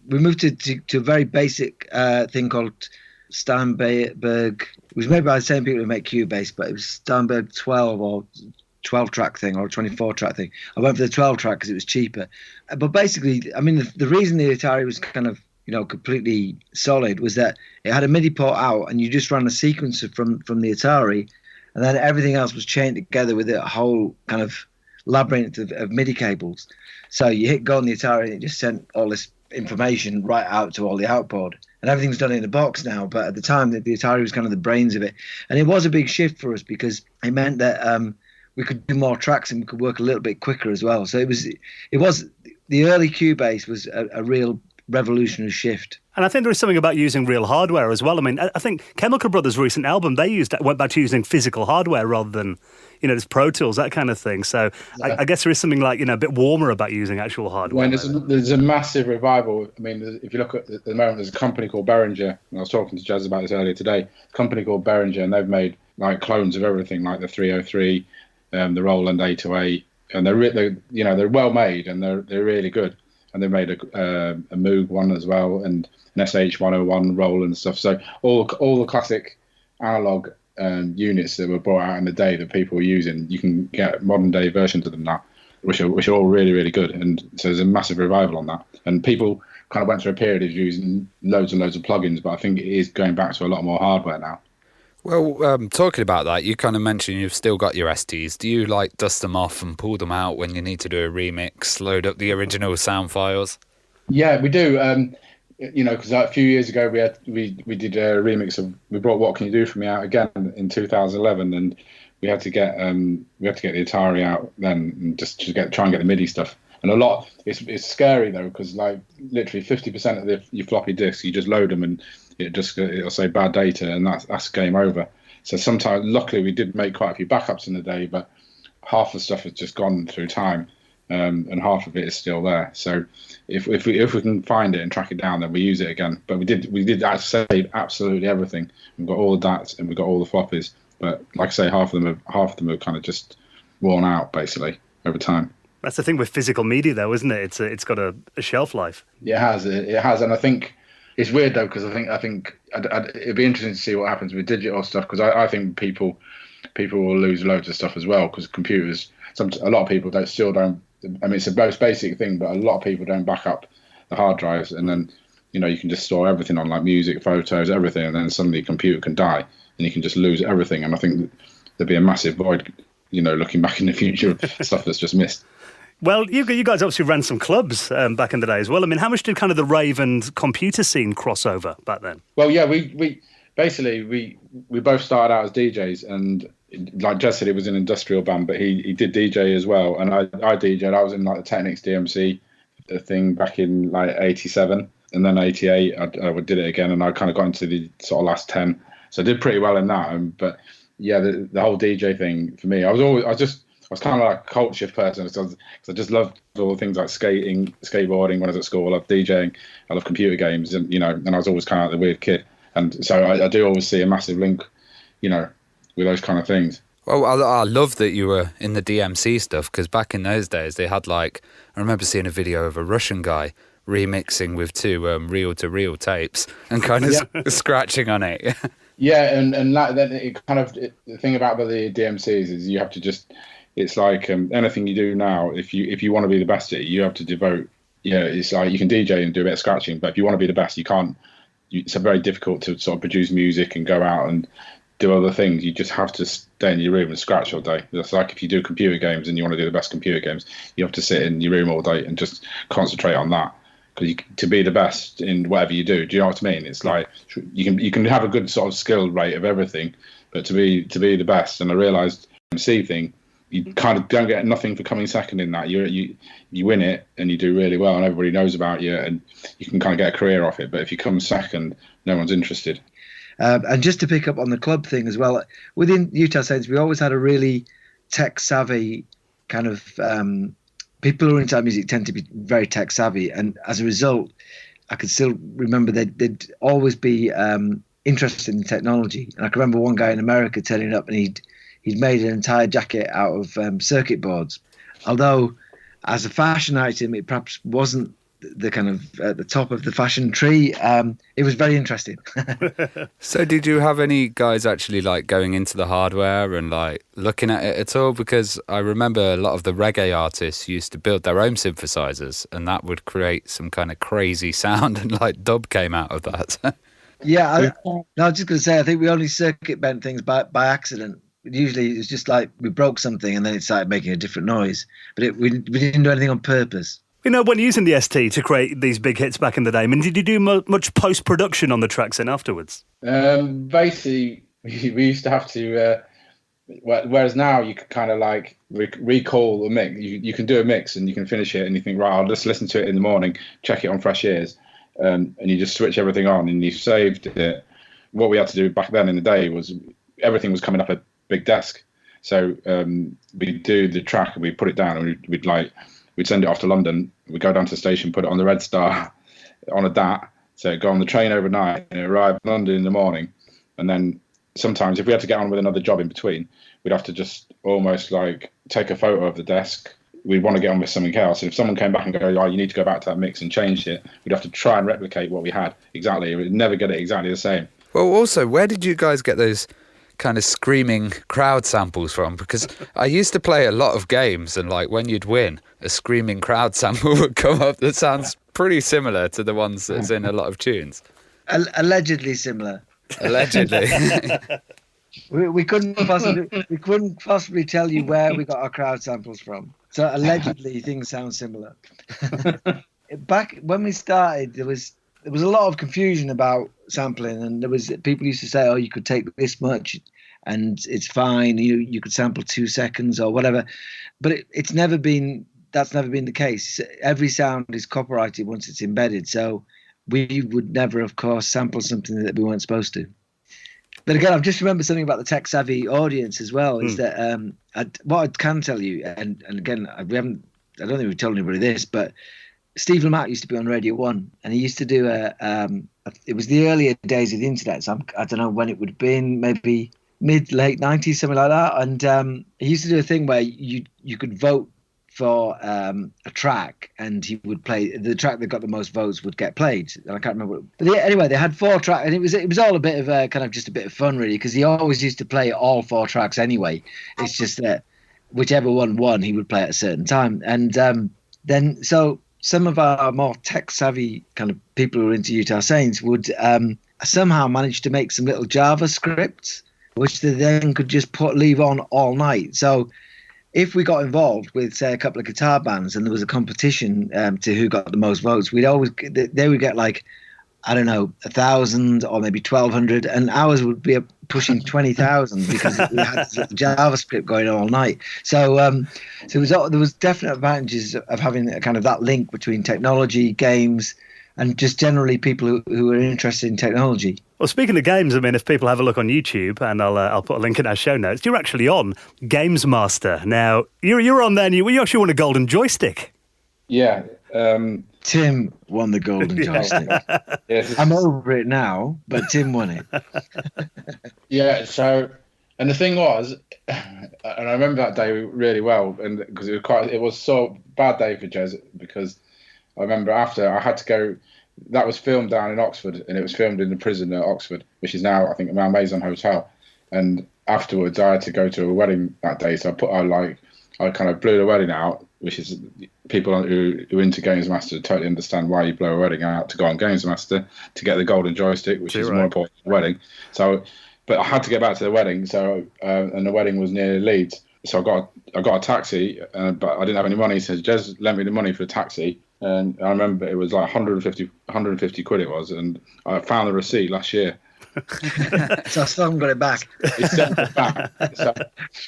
we moved to a very basic thing called Steinberg. It was made by the same people who make Cubase, but it was Steinberg 12 or 12-track thing or a 24-track thing. I went for the 12-track because it was cheaper. But basically, I mean, the reason the Atari was kind of, completely solid was that it had a MIDI port out, and you just ran a sequencer from the Atari, and then everything else was chained together with a whole kind of labyrinth of MIDI cables. So you hit go on the Atari, and it just sent all this information right out to all the outboard. And everything's done in a box now, but at the time, the Atari was kind of the brains of it. And it was a big shift for us because it meant that we could do more tracks and we could work a little bit quicker as well. So it was the early Cubase was a real revolutionary shift. And I think there is something about using real hardware as well. I mean, I think Chemical Brothers' recent album, they went back to using physical hardware rather than, just Pro Tools, that kind of thing. So I guess there is something like, a bit warmer about using actual hardware. There's a massive revival. I mean, if you look at the moment, there's a company called Behringer, and I was talking to Jez about this earlier today, a company called Behringer, and they've made like clones of everything, like the 303, the Roland 808, and they're well made and they're really good. And they made a Moog one as well, and an SH101 Roland and stuff. So all the classic analog units that were brought out in the day that people were using, you can get modern day versions of them now, which are all really, really good. And so there's a massive revival on that. And people kind of went through a period of using loads and loads of plugins, but I think it is going back to a lot more hardware now. Well, talking about that, you kind of mentioned you've still got your STs. Do you dust them off and pull them out when you need to do a remix, load up the original sound files? Yeah, we do. Because a few years ago we did a remix of, we brought What Can You Do For Me out again in 2011, and we had to get the Atari out then and just try and get the MIDI stuff. And a lot, it's scary though, because literally 50% of your floppy disks, you just load them and it'll say bad data, and that's game over. So sometimes, luckily, we did make quite a few backups in the day, but half the stuff has just gone through time, and half of it is still there. So if we can find it and track it down, then we use it again. But we did save absolutely everything. We've got all the DATs and we've got all the floppies. But like I say, half of them have kind of just worn out basically over time. That's the thing with physical media, though, isn't it? It's got a shelf life. It has, and I think it's weird though, because I think it'd be interesting to see what happens with digital stuff, because I think people will lose loads of stuff as well, because computers. A lot of people don't. I mean, it's the most basic thing, but a lot of people don't back up the hard drives, and then you can just store everything on, like music, photos, everything, and then suddenly a computer can die and you can just lose everything. And I think there'd be a massive void, looking back in the future of stuff that's just missed. Well, you guys obviously ran some clubs back in the day as well. I mean, how much did kind of the rave and computer scene cross over back then? Well, yeah, we basically both started out as DJs, and like Jez said, it was an industrial band, but he did DJ as well. And I DJed. I was in like the Technics DMC thing back in like 87, and then 88 I did it again, and I kind of got into the sort of last 10. So I did pretty well in that. But yeah, the whole DJ thing for me, I was kind of like a culture person, because I just loved all the things like skating, skateboarding when I was at school. I loved DJing, I love computer games, and and I was always kind of like the weird kid. And so I do always see a massive link, with those kind of things. Well, I love that you were in the DMC stuff, because back in those days they had I remember seeing a video of a Russian guy remixing with two reel-to-reel tapes and kind of scratching on it. Yeah, and then it kind of, the thing about the DMCs is you have to just, it's like anything you do now, if you want to be the best at it, you have to devote, it's like you can DJ and do a bit of scratching, but if you want to be the best, you can't, it's very difficult to sort of produce music and go out and do other things. You just have to stay in your room and scratch all day. It's like if you do computer games and you want to do the best computer games, you have to sit in your room all day and just concentrate on that. Because to be the best in whatever you do you know what I mean? It's like you can have a good sort of skill rate of everything, but to be the best. And I realised MC thing, you kind of don't get nothing for coming second in that. You win it and you do really well, and everybody knows about you, and you can kind of get a career off it. But if you come second, no one's interested. And just to pick up on the club thing as well, within Utah Saints, we always had a really tech savvy kind of people who are into music tend to be very tech savvy, and as a result, I could still remember they'd always be interested in technology. And I can remember one guy in America turning up, and he'd made an entire jacket out of circuit boards. Although, as a fashion item, it perhaps wasn't the kind of at the top of the fashion tree. It was very interesting. So did you have any guys actually like going into the hardware and like looking at it at all? Because I remember a lot of the reggae artists used to build their own synthesizers, and that would create some kind of crazy sound, and like dub came out of that. Yeah, I was just going to say, I think we only circuit bent things by accident. Usually it's just like we broke something and then it started making a different noise. But we didn't do anything on purpose. You know, when using the ST to create these big hits back in the day, I mean, did you do much post-production on the tracks then afterwards? Basically, we used to have to, whereas now you can kind of like recall a mix. You can do a mix and you can finish it and you think, right, I'll just listen to it in the morning, check it on fresh ears. And you just switch everything on and you saved it. What we had to do back then in the day was everything was coming up a big desk. So we'd do the track and we'd put it down and we'd send it off to London. We'd go down to the station, put it on the Red Star on a DAT. So it'd go on the train overnight and arrive in London in the morning. And then sometimes if we had to get on with another job in between, we'd have to just almost like take a photo of the desk. We'd want to get on with something else. And if someone came back and go, oh, you need to go back to that mix and change it, we'd have to try and replicate what we had exactly. We'd never get it exactly the same. Well, also, where did you guys get those kind of screaming crowd samples from? Because I used to play a lot of games and like when you'd win, a screaming crowd sample would come up that sounds pretty similar to the ones that's in a lot of tunes. Allegedly similar. Allegedly. We couldn't possibly tell you where we got our crowd samples from. So allegedly things sound similar. Back when we started, there was a lot of confusion about sampling, and people used to say, "Oh, you could take this much, and it's fine. You could sample 2 seconds or whatever." But that's never been the case. Every sound is copyrighted once it's embedded. So we would never, of course, sample something that we weren't supposed to. But again, I've just remembered something about the tech-savvy audience as well, is that what I can tell you, and again, I don't think we've told anybody this, but Steve Lamacq used to be on Radio 1, and he used to do it was the earlier days of the internet, so I don't know when it would have been, maybe mid-late 90s, something like that, and he used to do a thing where you could vote for a track, and he would play the track that got the most votes would get played. And I can't remember. But anyway, they had 4 tracks, and it was all a bit of kind of just a bit of fun, really, because he always used to play all 4 tracks anyway. It's just that whichever one won, he would play at a certain time. And then so some of our more tech-savvy kind of people who are into Utah Saints would somehow manage to make some little JavaScripts, which they then could just leave on all night. So if we got involved with, say, a couple of guitar bands and there was a competition to who got the most votes, they would get like, I don't know, 1,000 or maybe 1,200, and ours would be pushing 20,000 because we had this little JavaScript going all night. So, there was definite advantages of having a kind of that link between technology, games, and just generally people who are interested in technology. Well, speaking of games, I mean, if people have a look on YouTube, and I'll put a link in our show notes, you're actually on GamesMaster. Now, you're on there, and you actually won a golden joystick. Yeah. Tim won the golden joystick. Yes. I'm over it now, but Tim won it. Yeah, so, and the thing was, and I remember that day really well, and because it was so bad day for Jez, because I remember after I had to go. That was filmed down in Oxford, and it was filmed in the prison at Oxford, which is now, I think, Mount Mason Hotel. And afterwards, I had to go to a wedding that day, so I kind of blew the wedding out, which is people who are into GamesMaster totally understand why you blow a wedding out to go on GamesMaster to get the golden joystick, which is more important than the wedding. So, but I had to get back to the wedding, so and the wedding was near Leeds, so I got a taxi, but I didn't have any money, so Jez lent me the money for the taxi. And I remember it was like 150 quid it was, and I found the receipt last year. So I still haven't got it back. He sent it back.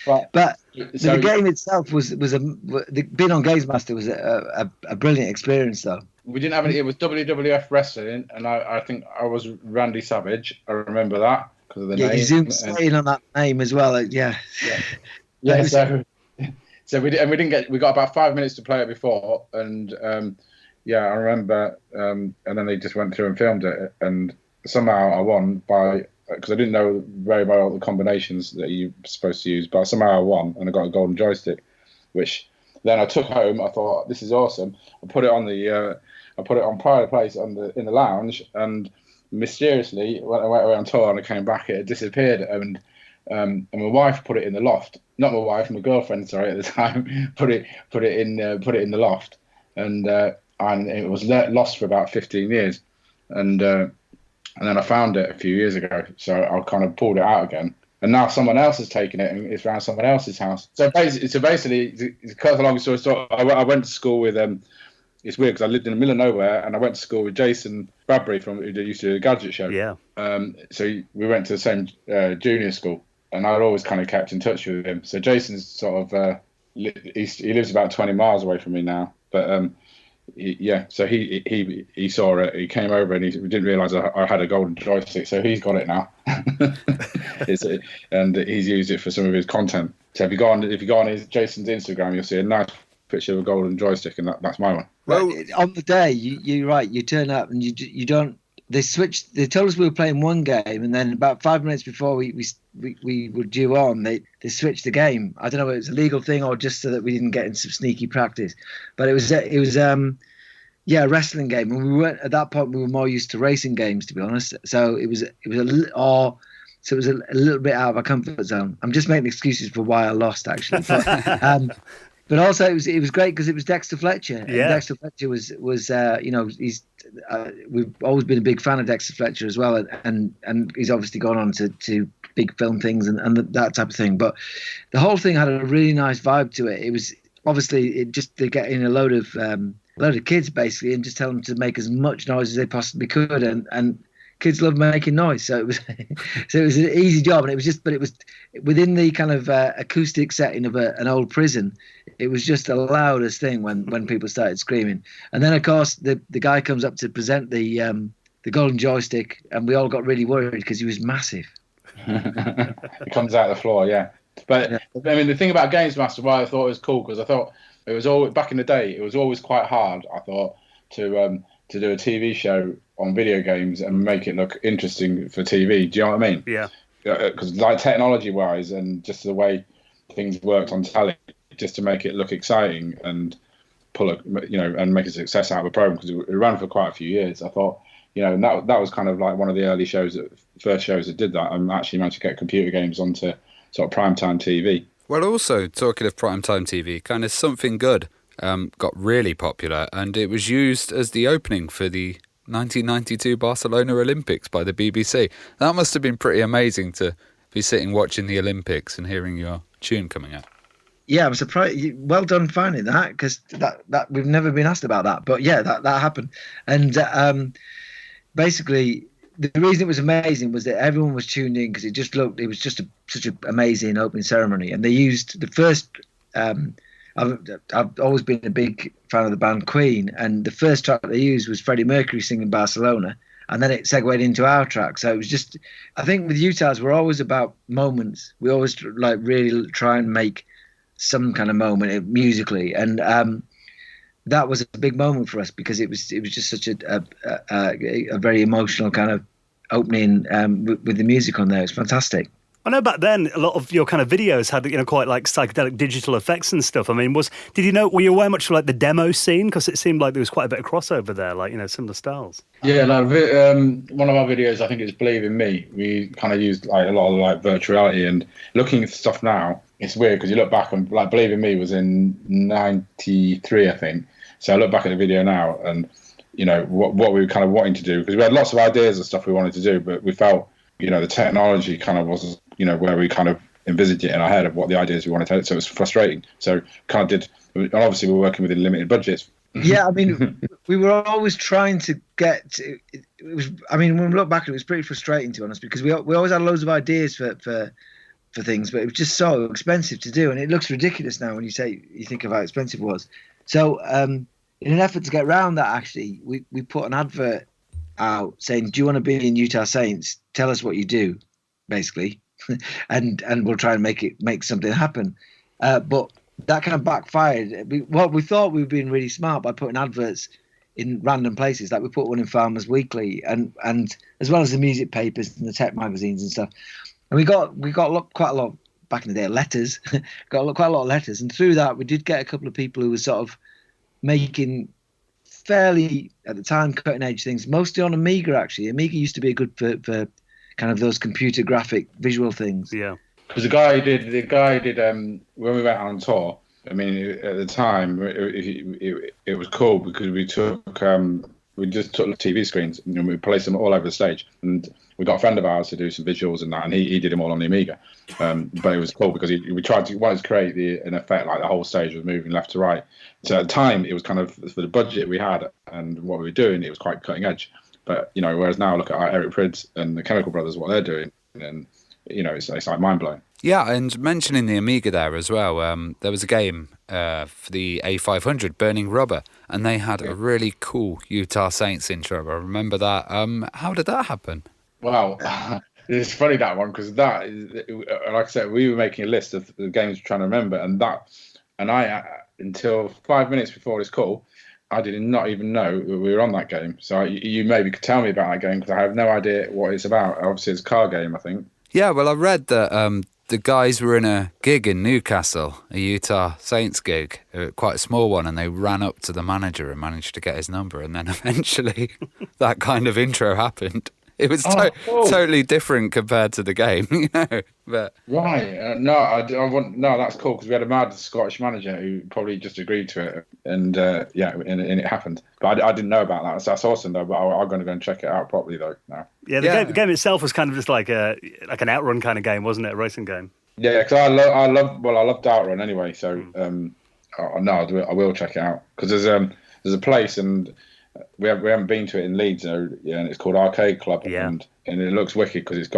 But the game itself being on GamesMaster was a brilliant experience, though. We didn't have any. It was WWF wrestling, and I think I was Randy Savage. I remember that because of the name. You zoomed in on that name as well. Yeah. So we got about 5 minutes to play it before, and I remember, and then they just went through and filmed it, and somehow I won because I didn't know very well the combinations that you're supposed to use, but somehow I won, and I got a golden joystick, which then I took home. I thought, this is awesome. I put it on I put it on private place in the lounge, and mysteriously, when I went away on tour and I came back, it had disappeared. And my wife put it in the loft. Not my wife, my girlfriend, sorry, at the time, put it in the loft, and it was lost for about 15 years, and then I found it a few years ago, so I kind of pulled it out again. And now someone else has taken it, and it's around someone else's house. So basically, to cut a long story short, I went to school with it's weird because I lived in the middle of nowhere, and I went to school with Jason Bradbury who used to do the Gadget Show. Yeah. So we went to the same junior school, and I'd always kind of kept in touch with him. So Jason's sort of he lives about 20 miles away from me now, but so he saw it. He came over and he didn't realise I had a golden joystick, so he's got it now. And he's used it for some of his content. So if you go on Jason's Instagram, you'll see a nice picture of a golden joystick, and that's my one. Well, on the day, you're right. You turn up and you don't. They switched. They told us we were playing one game, and then about 5 minutes before we were due on, they switched the game. I don't know if it was a legal thing or just so that we didn't get in some sneaky practice. But it was a wrestling game, and we weren't at that point. We were more used to racing games, to be honest. So it was a little bit out of our comfort zone. I'm just making excuses for why I lost, actually. But also it was great because it was Dexter Fletcher. Yeah. And Dexter Fletcher was he's we've always been a big fan of Dexter Fletcher as well, and he's obviously gone on to big film things and that type of thing. But the whole thing had a really nice vibe to it. It was obviously they get in a load of kids basically and just tell them to make as much noise as they possibly could, and kids love making noise, so it was an easy job, and it was within the kind of acoustic setting of an old prison. It was just the loudest thing when people started screaming. And then of course the guy comes up to present the golden joystick, and we all got really worried because he was massive. It comes out of the floor, yeah. But yeah. I mean, the thing about GamesMaster, why I thought it was cool, because I thought it was always, back in the day, it was always quite hard, I thought, to do a TV show on video games and make it look interesting for TV. Do you know what I mean? Yeah. Because like technology-wise and just the way things worked on telly, just to make it look exciting and and make a success out of a program, because it ran for quite a few years. I thought, and that was kind of like one of the early first shows that did that, and actually managed to get computer games onto sort of primetime TV. Well, also talking of primetime TV, kind of Something Good got really popular, and it was used as the opening for the 1992 Barcelona Olympics by the BBC. That must have been pretty amazing to be sitting watching the Olympics and hearing your tune coming out. Yeah, I'm surprised. Well done finding that, because that we've never been asked about that. But yeah, that happened, and basically the reason it was amazing was that everyone was tuned in because it was just such an amazing opening ceremony, and they used the first. I've always been a big fan of the band Queen, and the first track they used was Freddie Mercury singing Barcelona, and then it segued into our track. So it was just, I think with Utahs, we're always about moments. We always really try and make some kind of moment musically, and that was a big moment for us because it was just such a very emotional kind of opening with the music on there. It's fantastic. I know back then a lot of your kind of videos had quite like psychedelic digital effects and stuff. I mean, were you aware much of like the demo scene, because it seemed like there was quite a bit of crossover there, like similar styles. Yeah, one of our videos, I think it's Believe in Me. We kind of used like a lot of like virtual reality, and looking at stuff now, it's weird because you look back and like Believe in Me was in '93, I think. So I look back at the video now, and what we were kind of wanting to do, because we had lots of ideas and stuff we wanted to do, but we felt the technology kind of wasn't where we kind of envisaged it in our head of what the ideas we wanted to have. So it was frustrating. So kind of did, and obviously we're working within limited budgets. Yeah, I mean, we were always trying to get to, it was, I mean, when we look back, it was pretty frustrating, to be honest, because we always had loads of ideas for things, but it was just so expensive to do. And it looks ridiculous now when you think of how expensive it was. So in an effort to get around that, actually, we put an advert out saying, do you want to be in Utah Saints? Tell us what you do, basically. and we'll try and make something happen. But that kind of backfired. We thought we were being really smart by putting adverts in random places. Like we put one in Farmers Weekly, and as well as the music papers and the tech magazines and stuff. And we got quite a lot back in the day, letters. Quite a lot of letters, and through that we did get a couple of people who were sort of making fairly, at the time, cutting edge things, mostly on Amiga, actually. Amiga used to be good for kind of those computer graphic visual things. Yeah. Because the guy did when we went on tour. I mean, at the time, it was cool because we just took the TV screens and we placed them all over the stage. And we got a friend of ours to do some visuals and that, and he did them all on the Amiga. But it was cool because we wanted to create an effect like the whole stage was moving left to right. So at the time, it was kind of, for the budget we had and what we were doing, it was quite cutting edge. But, whereas now look at Eric Prydz and the Chemical Brothers, what they're doing, and, it's like mind-blowing. Yeah, and mentioning the Amiga there as well, there was a game for the A500, Burning Rubber, and they had a really cool Utah Saints intro. I remember that. How did that happen? Well, it's funny, that one, because that is, like I said, we were making a list of the games we're trying to remember, and I, until 5 minutes before this call, I did not even know we were on that game. So you maybe could tell me about that game, because I have no idea what it's about. Obviously, it's a car game, I think. Yeah, well, I read that the guys were in a gig in Newcastle, a Utah Saints gig, quite a small one, and they ran up to the manager and managed to get his number, and then eventually that kind of intro happened. It was totally different compared to the game, But right, no, that's cool, because we had a mad Scottish manager who probably just agreed to it, and and it happened. But I didn't know about that. So that's awesome, though. But I'm going to go and check it out properly, though. Now. Yeah, the game itself was kind of just like an outrun kind of game, wasn't it? A racing game. Yeah, because I loved outrun anyway. So I will check it out, because there's a place, and we haven't been to it in Leeds, and it's called Arcade Club, and it looks wicked because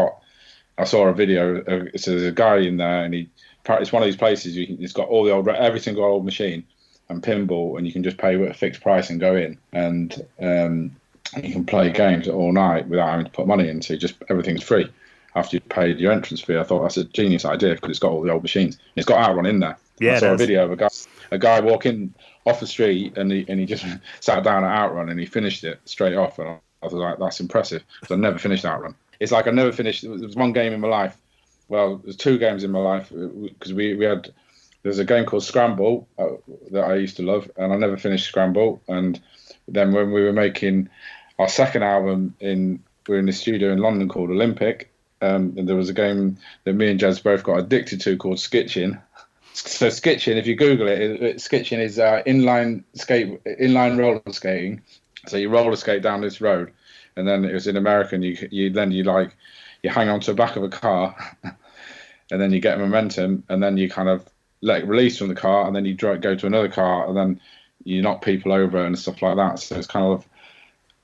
I saw a video. So there's a guy in there, and it's one of these places it's got all the every single old machine and pinball, and you can just pay a fixed price and go in, and you can play games all night without having to put money in. So just everything's free after you've paid your entrance fee. I thought that's a genius idea, because it's got all the old machines. It's got Outrun in there. Yeah, I saw a video of a guy walking off the street, and he just sat down at Outrun, and he finished it straight off, and I was like, that's impressive, because I never finished Outrun. It's like I never finished. There was one game in my life. Well, there's two games in my life, because there's a game called Scramble that I used to love, and I never finished Scramble. And then when we were making our second album, we were in the studio in London called Olympic, and there was a game that me and Jez both got addicted to called Skitching. So Skitching, if you Google it, Skitching is inline roller skating. So you roller skate down this road, and then it was in America, and you hang onto the back of a car, and then you get momentum, and then you kind of release from the car, and then you go to another car, and then you knock people over and stuff like that. So it's kind of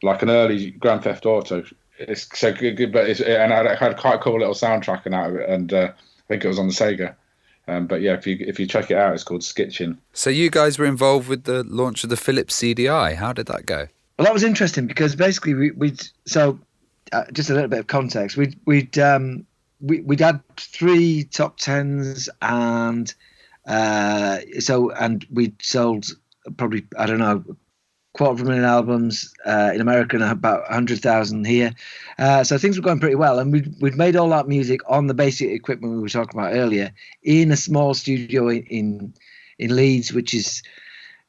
like an early Grand Theft Auto. It's so good, but and I had quite a cool little soundtrack and out of it, and I think it was on the Sega. But yeah, if you check it out, it's called Skitching. So you guys were involved with the launch of the Philips CDI. How did that go? Well, that was interesting, because basically just a little bit of context. We'd had 3 top 10s, and and we'd sold probably, I don't know, 250,000 albums in America and about 100,000 here. So things were going pretty well, and we'd made all that music on the basic equipment we were talking about earlier in a small studio in Leeds, which is,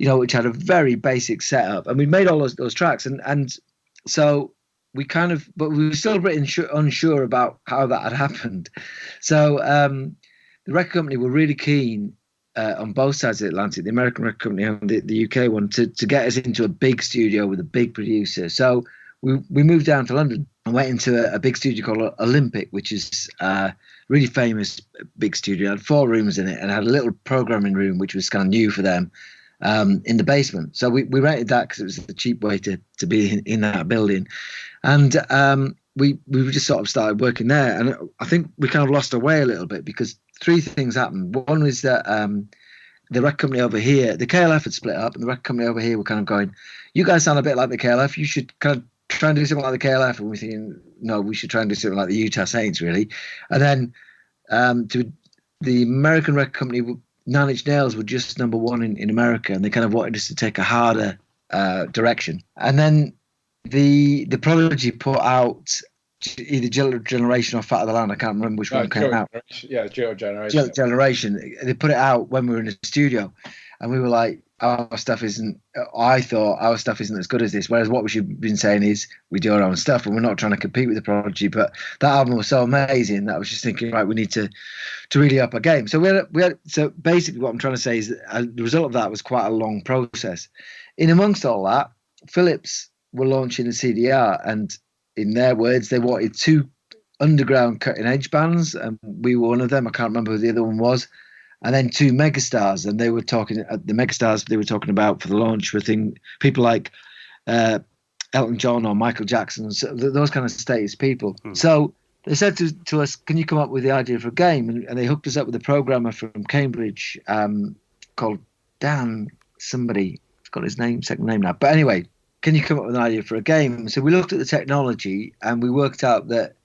which had a very basic setup, and we made all those tracks, and so but we were still a bit unsure about how that had happened. So the record company were really keen on both sides of the Atlantic, the American record company and the UK one, to get us into a big studio with a big producer. So we moved down to London and went into a big studio called Olympic, which is a really famous big studio. It had 4 rooms in it, and had a little programming room, which was kind of new for them, in the basement. So we rented that because it was the cheap way to be in that building. And we just sort of started working there. And I think we kind of lost our way a little bit, because 3 things happened. One was that the record company over here, the KLF had split up, and the record company over here were kind of going, you guys sound a bit like the KLF, you should kind of try and do something like the KLF. And we're thinking, no, we should try and do something like the Utah Saints, really. And then to the American record company, Nine Inch Nails were just number 1 in America, and they kind of wanted us to take a harder direction. And then the Prodigy put out either Generation or Fat of the Land. I can't remember which one came out. Yeah, Generation. They put it out when we were in the studio, and we were like, I thought our stuff isn't as good as this. Whereas what we've been saying is we do our own stuff and we're not trying to compete with the Prodigy. But that album was so amazing that I was just thinking, right, we need to really up our game. So so basically what I'm trying to say is that the result of that was quite a long process. In amongst all that, Philips were launching a CDR, and in their words, they wanted 2 underground cutting edge bands, and we were one of them. I can't remember who the other one was. And then 2 megastars, and they were talking the megastars they were talking about for the launch were people like Elton John or Michael Jackson, so those kind of status people. So they said to us, "Can you come up with the idea for a game?" And they hooked us up with a programmer from Cambridge called Dan somebody. I've got his second name now. But anyway, can you come up with an idea for a game? So we looked at the technology and we worked out that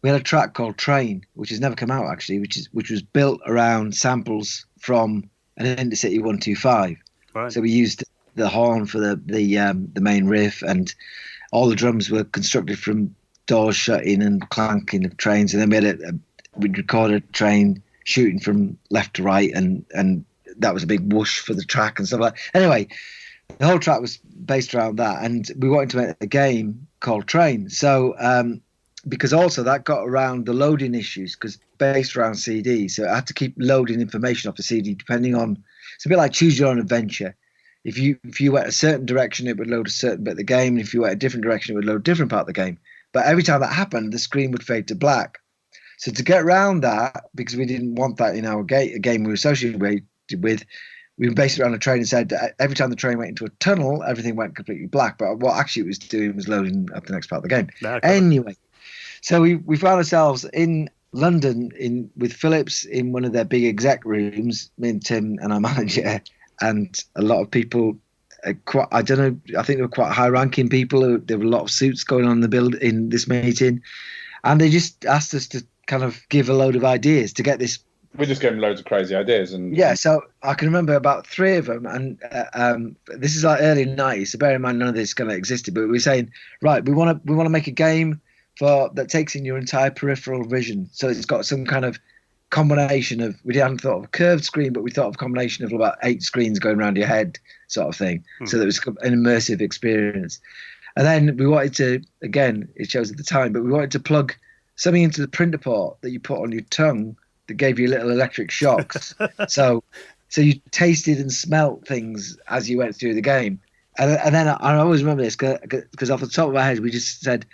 we had a track called Train, which has never come out actually, which was built around samples from an Intercity 125. Right. So we used the horn for the main riff, and all the drums were constructed from doors shutting and clanking of trains. And then we'd recorded a train shooting from left to right, and that was a big whoosh for the track and stuff like that. Anyway, the whole track was based around that, and we wanted to make a game called Train. So because also that got around the loading issues, because based around CD, so I had to keep loading information off the CD depending on. It's a bit like Choose Your Own Adventure. If you went a certain direction, it would load a certain bit of the game, and if you went a different direction, it would load a different part of the game. But every time that happened, the screen would fade to black. So to get around that, because we didn't want that in our game we were associated with, we based it around a train and said that every time the train went into a tunnel, everything went completely black. But what actually it was doing was loading up the next part of the game. Anyway. So we found ourselves in London with Philips in one of their big exec rooms, me and Tim and our manager, and a lot of people. I don't know. I think they were quite high-ranking people. There were a lot of suits going on in this meeting, and they just asked us to kind of give a load of ideas to get this. We just gave them loads of crazy ideas, and So I can remember about 3 of them, and this is like early '90s. So bear in mind, none of this kind of existed. But we were saying, right, we want to make a game that takes in your entire peripheral vision. So it's got some kind of combination of, we hadn't thought of a curved screen, but we thought of a combination of about 8 screens going around your head sort of thing. So that it was an immersive experience. And then we wanted to, again, it shows at the time, but we wanted to plug something into the printer port that you put on your tongue that gave you little electric shocks. so you tasted and smelt things as you went through the game. And then I always remember this because off the top of my head, we just said,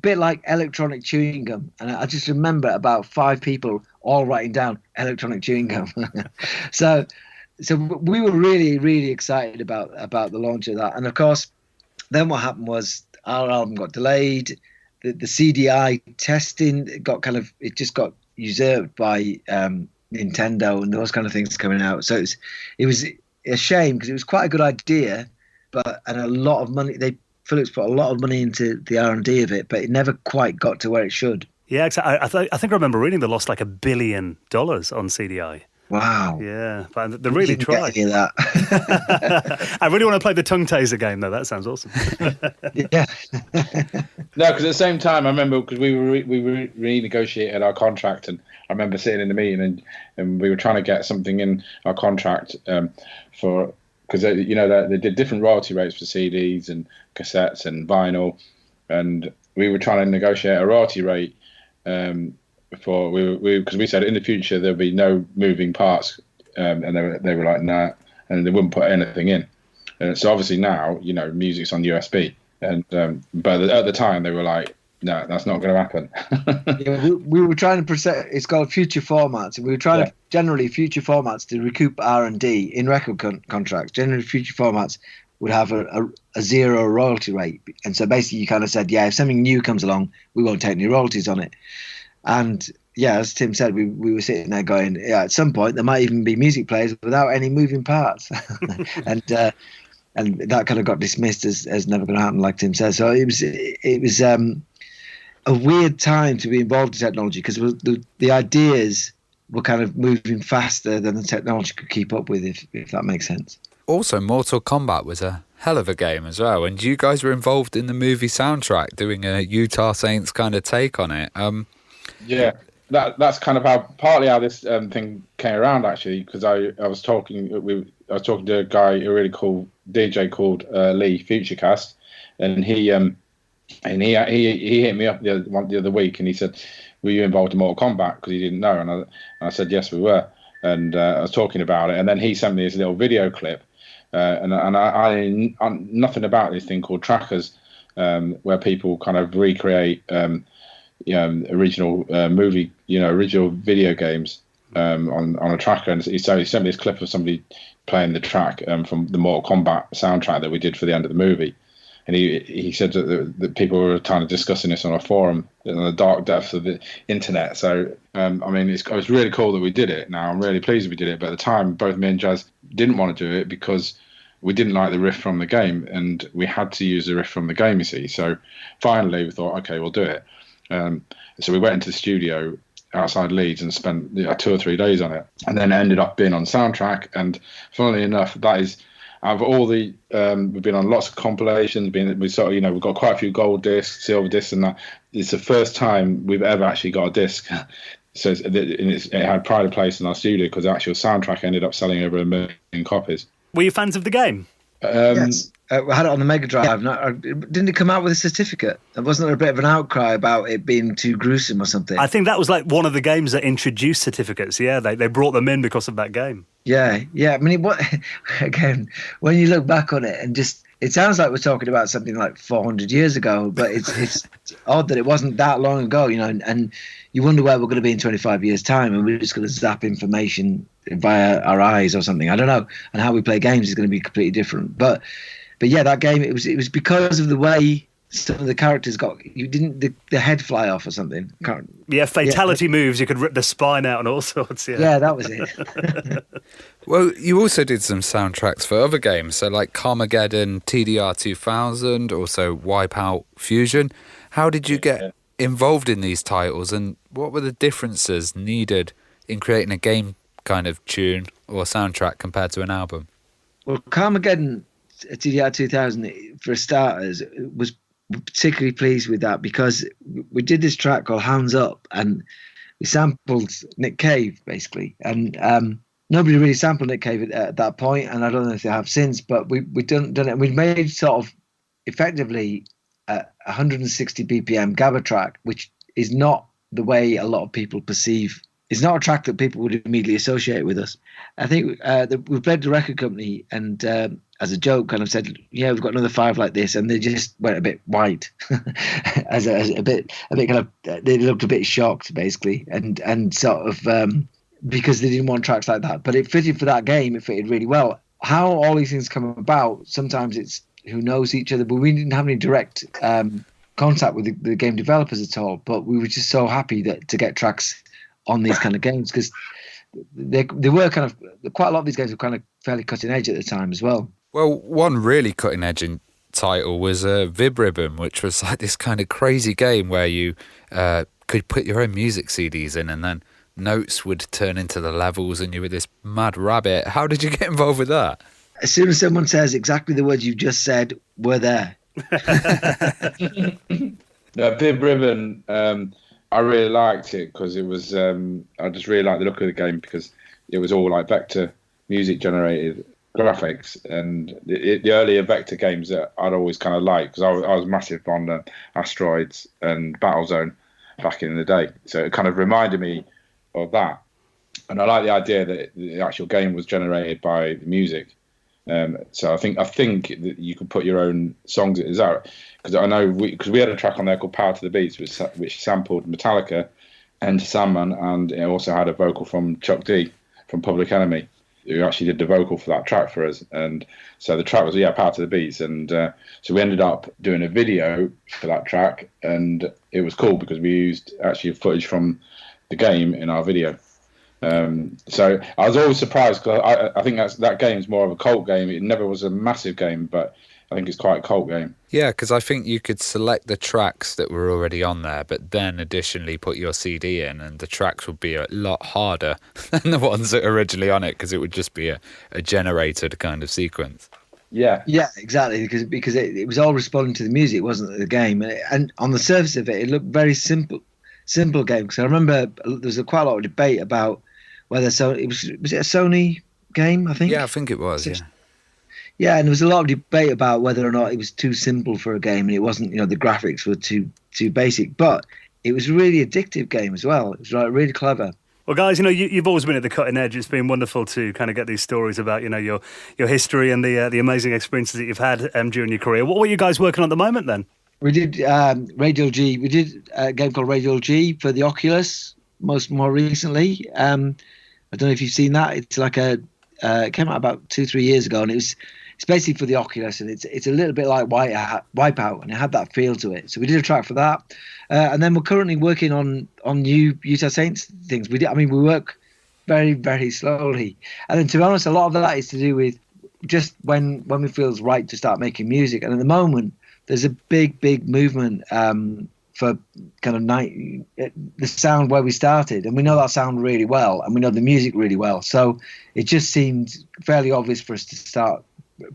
bit like electronic chewing gum, and I just remember about 5 people all writing down electronic chewing gum. so we were really, really excited about the launch of that. And of course, then what happened was our album got delayed. The CDI testing it just got usurped by Nintendo and those kind of things coming out. So it was a shame because it was quite a good idea, and a lot of money. Philips put a lot of money into the R&D of it, but it never quite got to where it should. Yeah, I think I remember reading they lost like $1 billion on CDI. Wow. Yeah, but they really tried. Get any of that. I really want to play the tongue taser game, though. That sounds awesome. Yeah. No, because at the same time, I remember because we renegotiated our contract, and I remember sitting in the meeting and we were trying to get something in our contract for. Because they did different royalty rates for CDs and cassettes and vinyl, and we were trying to negotiate a royalty rate because we said in the future there'll be no moving parts, and they were like nah, and they wouldn't put anything in. So obviously now music's on USB, and but at the time they were like, no, that's not going to happen. Yeah, we were trying to present. It's called future formats, and we were trying to generally future formats to recoup R&D in record contracts. Generally, future formats would have a 0 royalty rate, and so basically you kind of said, if something new comes along, we won't take any royalties on it. And as Tim said, we were sitting there going, at some point there might even be music players without any moving parts, and that kind of got dismissed as never going to happen, like Tim said. So it was a weird time to be involved in technology because the ideas were kind of moving faster than the technology could keep up with, if that makes sense. Also, Mortal Kombat was a hell of a game as well, and you guys were involved in the movie soundtrack, doing a Utah Saints kind of take on it. Yeah. that's kind of partly how this thing came around, actually, because I was talking to a guy, a really cool DJ called Lee Futurecast, and he hit me up the other week, and he said, "Were you involved in Mortal Kombat?" Because he didn't know, and I said, "Yes, we were." And I was talking about it, and then he sent me this little video clip, and I nothing about this thing called trackers, where people kind of recreate original movie, original video games on a tracker. And so he sent me this clip of somebody playing the track from the Mortal Kombat soundtrack that we did for the end of the movie. And he said that people were kind of discussing this on a forum in the dark depths of the internet. So, it was really cool that we did it. Now, I'm really pleased we did it. But at the time, both me and Jez didn't want to do it because we didn't like the riff from the game. And we had to use the riff from the game, you see. So finally, we thought, okay, we'll do it. So we went into the studio outside Leeds and spent 2 or 3 days on it. And then it ended up being on soundtrack. And funnily enough, that is... Out of all the, we've been on lots of compilations. We've got quite a few gold discs, silver discs, and that. It's the first time we've ever actually got a disc. So it had pride of place in our studio because the actual soundtrack ended up selling over 1 million copies. Were you fans of the game? Yes. I had it on the Mega Drive. Didn't it come out with a certificate? Wasn't there a bit of an outcry about it being too gruesome or something? I think that was like one of the games that introduced certificates. Yeah, they brought them in because of that game. Yeah. I mean, again, when you look back on it and just, it sounds like we're talking about something like 400 years ago, but it's odd that it wasn't that long ago, and you wonder where we're going to be in 25 years' time, and we're just going to zap information via our eyes or something. I don't know. And how we play games is going to be completely different. But yeah, that game, it was because of the way some of the characters the head fly off or something. Fatality moves, you could rip the spine out and all sorts. Yeah, that was it. Well, you also did some soundtracks for other games, so like Carmageddon, TDR 2000, also Wipeout Fusion. How did you get involved in these titles, and what were the differences needed in creating a game kind of tune or soundtrack compared to an album? Well, Carmageddon, TDR 2000, for starters, was particularly pleased with that because we did this track called Hands Up, and we sampled Nick Cave basically, and nobody really sampled Nick Cave at that point, and I don't know if they have since, but we've done it. We made sort of effectively a 160 BPM Gabba track, which is not the way a lot of people perceive. It's not a track that people would immediately associate with us. I think we played the record company, and as a joke, kind of said, "Yeah, we've got another 5 like this," and they just went a bit white, as a bit kind of. They looked a bit shocked, basically, and sort of because they didn't want tracks like that. But it fitted for that game. It fitted really well. How all these things come about, sometimes it's who knows each other, but we didn't have any direct contact with the game developers at all. But we were just so happy to get tracks on these kind of games because they were kind of quite a lot of these games were kind of fairly cutting edge at the time as well. Well, one really cutting edge title was Vib Ribbon, which was like this kind of crazy game where you could put your own music CDs in, and then notes would turn into the levels, and you were this mad rabbit. How did you get involved with that? As soon as someone says exactly the words you just said, we're there. No, Vib Ribbon. I really liked it because it was. I just really liked the look of the game because it was all like vector music generated graphics, and the earlier vector games that I'd always kind of liked because I was massive on Asteroids and Battlezone back in the day. So it kind of reminded me of that, and I like the idea that the actual game was generated by the music. So I think that you could put your own songs. Is that because I know because we had a track on there called "Power to the Beats," which sampled Metallica, Enter Sandman, and it also had a vocal from Chuck D from Public Enemy, who actually did the vocal for that track for us. And so the track was "Power to the Beats," and so we ended up doing a video for that track, and it was cool because we used actually footage from the game in our video. So I was always surprised because I think that game's more of a cult game. It never was a massive game, but I think it's quite a cult game. Yeah, because I think you could select the tracks that were already on there, but then additionally put your CD in, and the tracks would be a lot harder than the ones that are originally on it because it would just be a generated kind of sequence. Yeah, exactly. Because it was all responding to the music, wasn't it? The game, and on the surface of it, it looked very simple simple game. Because I remember there was quite a lot of debate about whether was it a Sony game, I think? Yeah, I think it was, yeah. Yeah, and there was a lot of debate about whether or not it was too simple for a game, and it wasn't, the graphics were too basic. But it was a really addictive game as well. It was really clever. Well, guys, you've always been at the cutting edge. It's been wonderful to kind of get these stories about, your history and the amazing experiences that you've had during your career. What were you guys working on at the moment then? We did Radial G. We did a game called Radial G for the Oculus more recently. I don't know if you've seen that. It's like it came out about 2-3 years ago, and it's basically for the Oculus, and it's a little bit like Wipeout, and it had that feel to it. So we did a track for that, and then we're currently working on new Utah Saints things. We work very, very slowly, and then to be honest, a lot of that is to do with just when we feel it's right to start making music. And at the moment, there's a big movement for kind of the sound where we started, and we know that sound really well, and we know the music really well. So it just seemed fairly obvious for us to start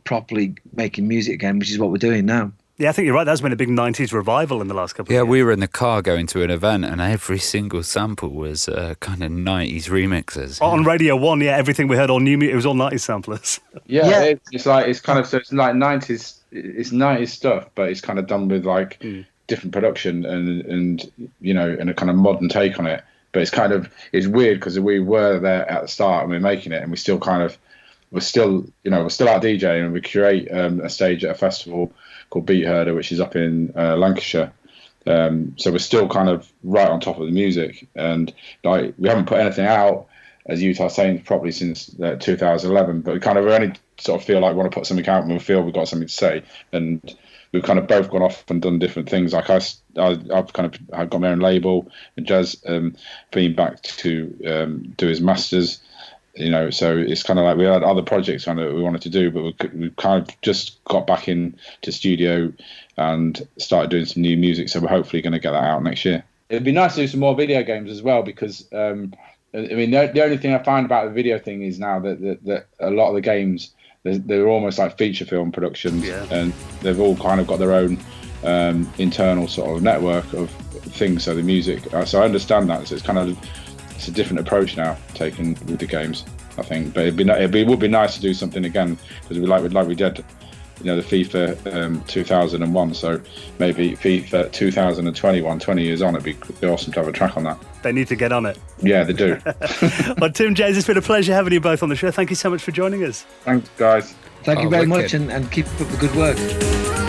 properly making music again, which is what we're doing now. Yeah, I think you're right. There's been a big 90s revival in the last couple of years. Yeah, we were in the car going to an event, and every single sample was kind of 90s remixes. On Radio 1, yeah, everything we heard on New Music, it was all 90s samplers. Yeah. It's like 90s, it's 90s stuff, but it's kind of done with like different production and and a kind of modern take on it. But it's weird because we were there at the start and we're making it, and we still we're still out DJing, and we curate a stage at a festival called Beat Herder, which is up in Lancashire. So we're still kind of right on top of the music, and like we haven't put anything out as Utah Saints probably since 2011, but we only sort of feel like we want to put something out when we feel we've got something to say. And we've kind of both gone off and done different things. Like I've got my own label, and Jez been back to do his masters. So it's kind of like we had other projects that we wanted to do, but we kind of just got back into studio and started doing some new music. So we're hopefully going to get that out next year. It'd be nice to do some more video games as well, because the only thing I find about the video thing is now that a lot of the games, they're almost like feature film productions, and they've all kind of got their own internal sort of network of things. So the music, so I understand that. So it's a different approach now taken with the games, I think. But it would be nice to do something again, because we did, the FIFA 2001. So maybe FIFA 2021, 20 years on, it'd be awesome to have a track on that. They need to get on it. Yeah, they do. Well, Tim, Jez, it's been a pleasure having you both on the show. Thank you so much for joining us. Thanks, guys. Thank you very much, and keep up the good work.